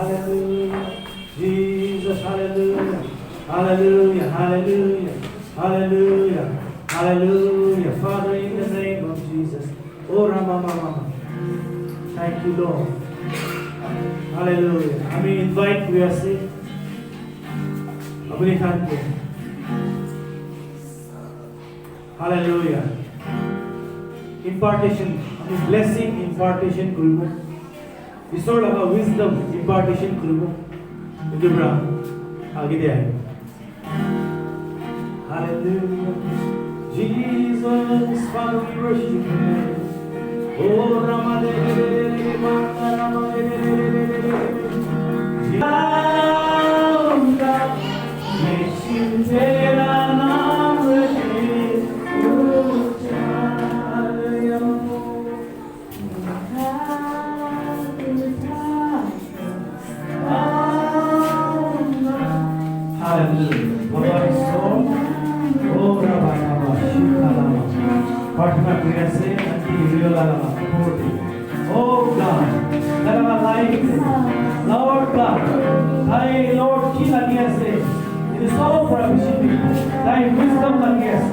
Jesus, hallelujah. Hallelujah. Hallelujah. Hallelujah. Hallelujah. Father, in the name of Jesus. Oh, Rama, Mama. Thank you, Lord. Hallelujah. I mean, invite Vyasi. Apni khan ko. Hallelujah. Impartation, blessing, impartation, krubo. Isor laka wisdom, impartation, krubo. Ito bra, आगे दे आए. Hallelujah, Jesus, Father, we worship you. Oh, Rama de Mata, Rama de Oh God, that our life, Lord God, Thy Lord King Agiyase, it is all for our Thy wisdom Agiyase,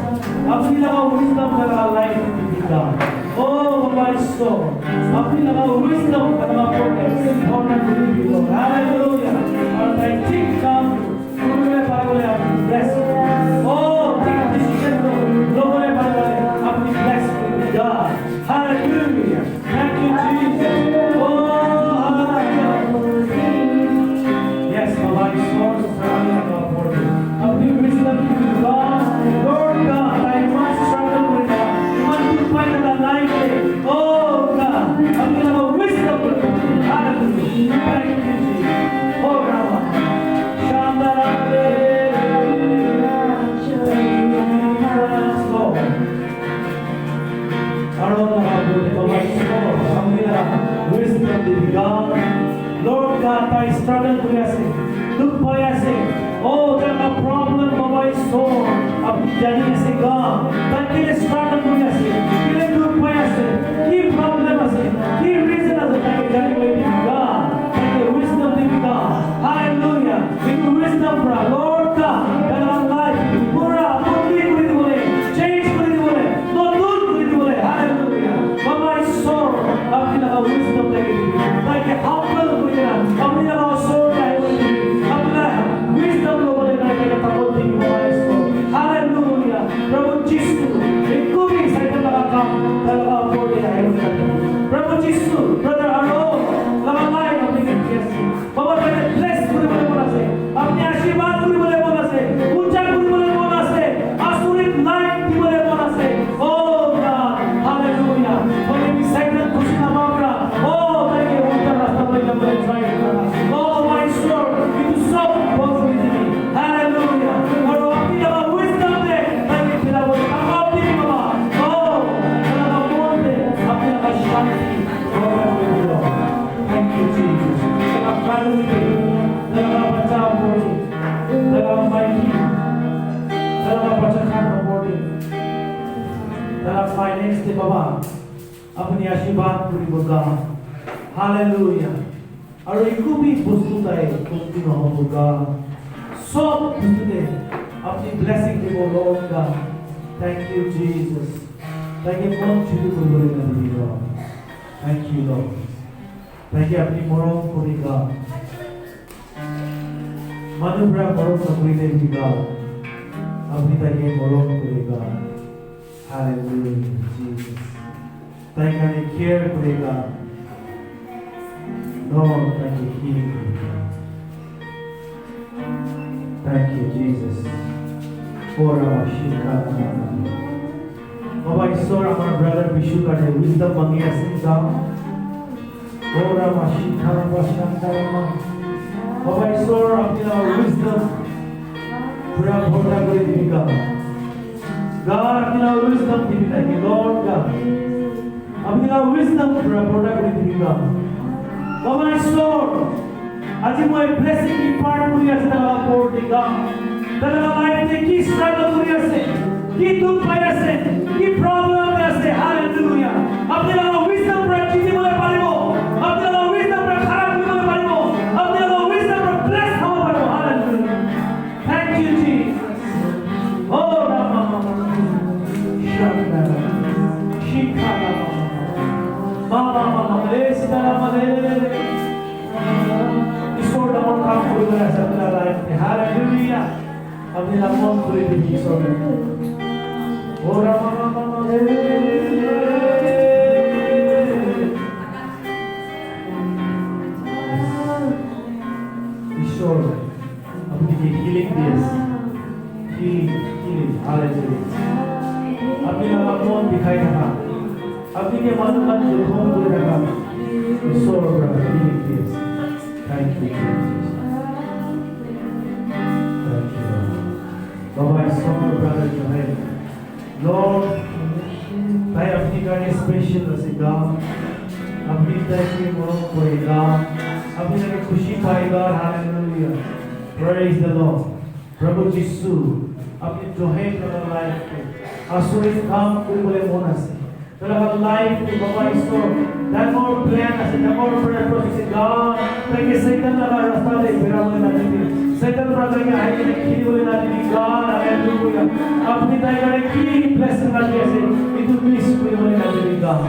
Apni laga wisdom that our life is God. Oh my soul, Apni laga wisdom that our protect, honor to you, Lord. Hallelujah. Or Thy kingdom, bless. Oh, take decision, Lord. Apni bless God. Hallelujah. Thank you, Jesus. Oh, hallelujah. Yes, my life is Lord, for you. Apni wisdom to God. Lord God, I must struggle with that. I want to find the life. Oh God, apni wisdom. Hallelujah. Thank you, Jesus. Oh, Rama. Shandara. Lord God, I struggle with us. Look for us. Oh, there's a problem for my soul. Of Jani God. But it is struggle with us. It look for us. Keep problem us. Keep reason us. Thank you, God. Thank you, wisdom of God. Hallelujah. Thank you, wisdom for our Lord God. That our life. Pura, puri, puri, puri. Change, puri, puri. No good, puri, puri. Hallelujah. For my soul. Apni wisdom like a humble puri. Apni soul. Apni wisdom like a humble puri. Hallelujah. Prabhu Jesus. Ekku bhi saita laga kaam talaga puri hai. Prabhu Jesus. Brother Arno. Laga lai apni yes. Baba kare bless puri puri bola se. Apni आशीर्वाद puri puri bola se. Uncha puri puri bola se. Asurit life puri puri bola se. Oh God. Hallelujah. Only be silent kuch na mabra. Oh thank you. Uncha rasta puri puri try karna. Oh my soul. You so both with me. Hallelujah. और अपनी लगा wisdom दे. ताकि फिर वो अपनी बाबा. Oh लगा बोल दे. अपनी लगा शांति. Thank you, Jesus. Lगा family. लगा बचाव बोली. लगा mighty. लगा बचाव बोली. लगा finance दे बाबा. अपनी आशीर्वाद पूरी बोगा. Hallelujah. और इनको भी बुस्तु ताए बुस्तु न हो बोगा. सब बुस्तु दे. अपनी blessing दे वो Lord God. Thank you, Jesus. Thank you for चीज़ को बोले ना दिया. Thank you, Lord. Thank you अपनी मरों को दिखा. मनुष्य मरों को दिखा. अपनी ताकि मरों को दिखा. Hallelujah, Jesus. Thank you for care को दिखा. Lord, thank you healing. Thank you, Jesus. For our shikha. Baba Ishwar हमारा ब्रदर विशु का ने विजडम मांगी है गाँव ओरा माशिका वाशंता रमा बाबा ईश्वर अपना विजडम पूरा भोटा करे दीगा God अपना विजडम दीगा कि Lord God अपना विजडम पूरा भोटा करे दीगा बाबा ईश्वर आज मैं ब्लेसिंग की पार्ट पूरी ऐसे लगा पोर दीगा तलगा लाइफ में की स्ट्रगल पूरी ऐसे की दुख पाई ऐसे की प्रॉब्लम ऐसे हालेलुया अपने लगा विजडम पूरा चीज़ें बोले पाले वो अपने लगा विजडम पूरा खराब भी बोले पाले वो अपने लगा विजडम पूरा ब्लेस हम पाले वो हालेलुया थैंक यू जीसस ओ रामा शांता शिखा मामा मामा लेस दामा ले ईश्वर नाम का कोई ऐसा अपना लाइफ में हालेलुया अपने नाम को ले ईश्वर ओ रामा मामा ईश्वर अपनी हीलिंग दिए हीलिंग हालेलुया अपने नाम दिखाई देगा अपनी के मन मन दुखों को देगा ईश्वर हीलिंग दिए Thank you, Jesus. Thank you, Lord. Baba, I saw my brother Joel. Lord, I अपनी गाड़ी स्पेशल रसेगा, अपनी तरह मोह कोएगा, अपनी तरह खुशी पाएगा, हालेलुया. Praise the Lord. प्रभु यीशु अपनी जोहे प्रभु लाइफ में आसुरी काम कोई बोले मोना से प्रभु लाइफ में Baba Ishwar that more plan as a more prayer process God ताकि सैतान लगा रास्ता दे मेरा बोले ना दे सैतान प्रभु के आगे ने खीरी बोले ना दे God हालेलुया अपनी ताकि की blessing ना दे ऐसे इतु प्लीज कोई बोले ना दे God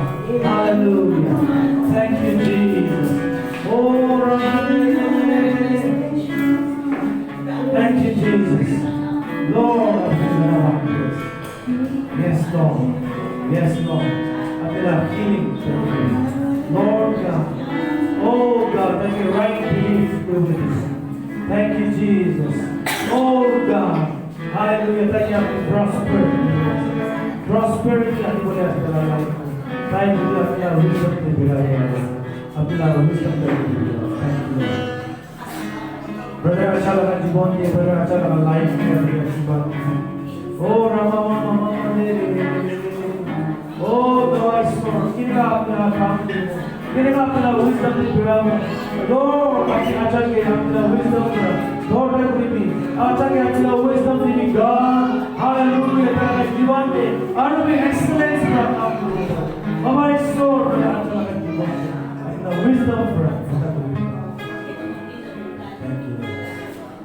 hallelujah thank you Jesus oh thank you Jesus Lord yes Lord yes Lord अपना healing Lord God, oh God, thank you, right belief privilege. Thank you, Jesus. Oh God, hallelujah, thank you, for prosperity. Prosperity, I think, is the life. Thank you, अपना wisdom दे बिगाड़े, अपना wisdom दे बिगाड़े. Thank you, Lord. Brother, अच्छा लगा जीवन के, brother, अच्छा लगा life के, अच्छी बात है. Oh Rama Mama Mama दे Oh, God, कितना अपना काम किया, कितना अपना wisdom दिया, Lord, अच्छा के अपना wisdom दिया, Lord ने भी अच्छा के अपना wisdom दिया, God, hallelujah, तेरा जीवन में और भी excellence का काम किया, हमारे सोल में अच्छा का जीवन, अपना wisdom पर thank you,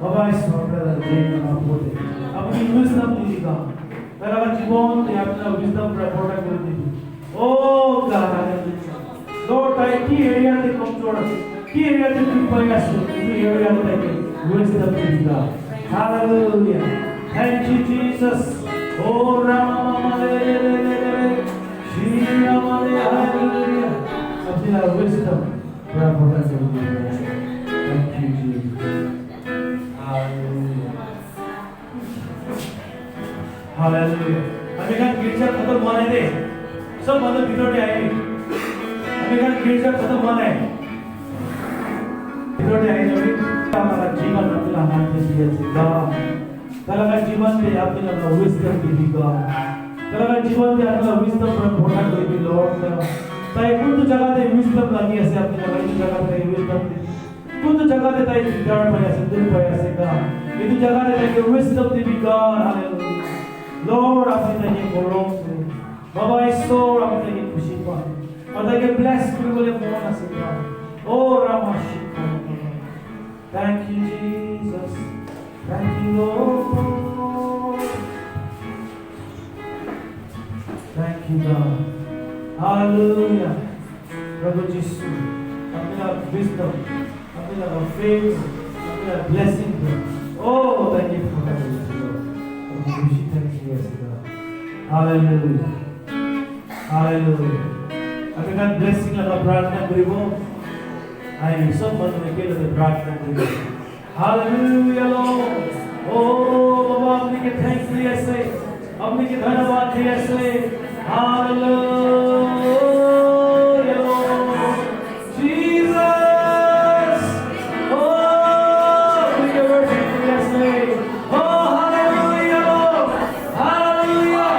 हमारे सोल पर देख आप बोले, अपनी wisdom दिया तेरा जीवन में अपना wisdom पर प्रोटेक्ट कर दी Oh God, Lord, I key area the control, key area the preparation, key area the wisdom of God. Hallelujah. Thank you, Jesus. Oh Rama, Shri Rama, hallelujah. Apna wisdom, thank you, Jesus. Hallelujah. Hallelujah. अभी का गिरजा खत्म हुआ नहीं दे सब मतलब बिटोड़े आएंगे अभी का गिरजा खत्म हुआ नहीं बिटोड़े आएंगे अभी हमारा जीवन अपना हाथ में दिया सीधा तलाका जीवन में अपने अपना विस्तार दिखेगा तलाका जीवन में अपना विस्तार पर भोटा कोई भी लौट ताई कुछ जगह दे विस्तार लगी ऐसे अपने लगी जगह पे विस्तार कुछ जगह दे ताई डर पर ऐसे दिल पर ऐसे का इतनी जगह दे ताई विस्तार दिखेगा हालेलुया Lord, अपने ये कोरों से बाबा ईश्वर अपने ये खुशी पाए और ताकि bless भी बोले मोना से का ओ रामाशी Thank you Jesus Thank you Lord Thank you God Hallelujah प्रभु यीशु अपना wisdom अपना faith अपना blessing oh thank you for that खुशी thank you God Hallelujah Hallelujah अभी का blessing लगा प्रार्थना करिबो आई सब मन में केले तो प्रार्थना करिबो Hallelujah Lord oh बाबा अपने के thanks दिए से अपने के धन्यवाद दिए से Hallelujah, Lord. Jesus. Oh, we can worship you yesterday. Oh, hallelujah, Lord. Hallelujah.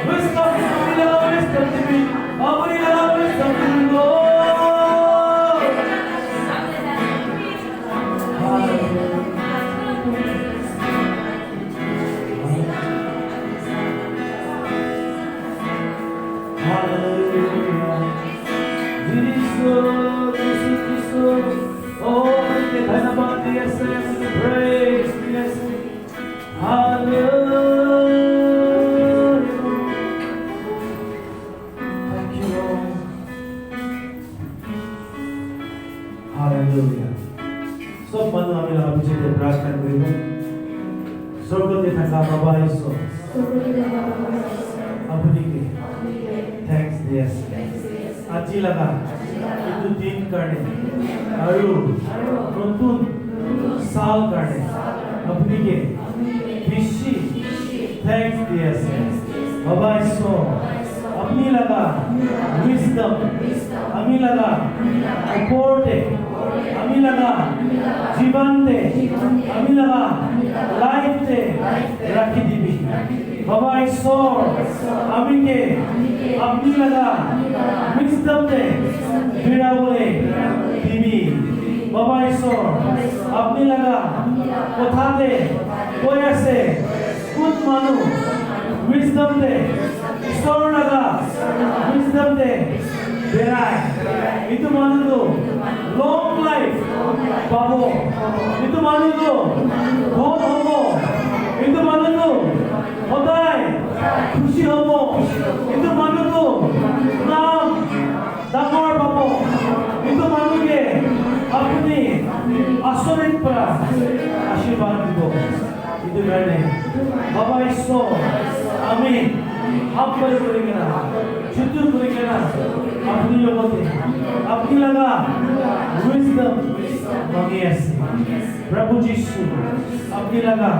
Wisdom to me, Lord. Wisdom to me. Opening up wisdom to me, Lord. Hallelujah. Jesus. Oh, we धन्यवाद दिए से praise दिए से Hallelujah. Thank you, Lord. Hallelujah. सब मन आमेला अभिषेक प्रार्थना करिबो स्वर्गते थाका Baba Ishwar अपनीके thanks दिए আজি লাগা কিন্তু দিন কারণে আৰু নতুন সাল কারণে আপনিকে বেশি থ্যাঙ্কস দিয়ে আছে বাবা ঈশ্বর আপনি লাগা উইজডম আমি লাগা উপরতে আমি লাগা জীবনতে আমি লাগা লাইফতে রাখি দিবি বাবা ঈশ্বর আমিকে আপনি লাগা উইজডমতে বিড়াবলে দিবি বাবা ঈশ্বর আপনি লাগা কথাতে কই আছে কোন মানুষ উইজডম দে ঈশ্বর লাগা উইজডম দে বেড়ায় itu মানুষ লং লাইফ পাবো itu মানুষ ধন হব itu মানুষ সদায় খুশি হব itu মানুষ নাম ডাঙৰ পাব itu মানুষকে আপনি আশ্ৰয় পৰা আশীর্বাদ দিব itu কারণে বাবা ঈশ্বর আমি আপনার করে কেনা যুদ্ধ করে কেনা আপনি লগতে আপনি লাগা উইজডম মাগে আছে প্রভু যিশু আপনি লাগা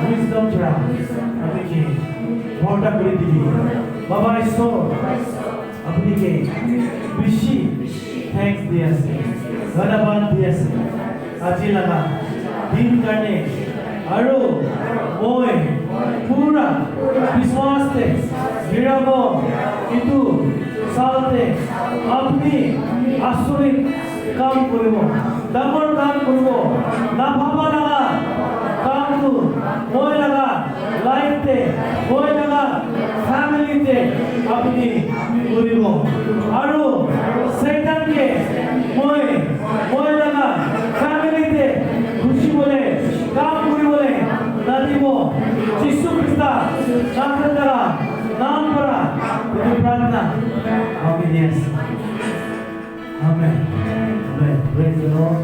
উইজডম ছাড়া আপনি ভরটা করে দিবি বাবা ঈশ্বর আপনি কে বেশি থ্যাঙ্কস দিয়ে আছে ধন্যবাদ দিয়ে আছে আজি লাগা দিন কারণে আৰু মই পুৰা বিশ্বাসতে বিৰাব কিন্তু সালতে আপনি আশ্চৰ্য কাম কৰব ডাঙৰ কাম করব না ভাবা লাগা কামটো মই লাগা লাইফতে মই লাগা ফ্যামিলিতে আপনি কৰিব আৰু শয়তানকে মই লাগা ফ্যামিলিতে খুশি বলে কাম কৰিবলৈ না দিব যিশু খ্ৰিস্ট নাম কৰা প্ৰাৰ্থনা obedience amen praise the Lord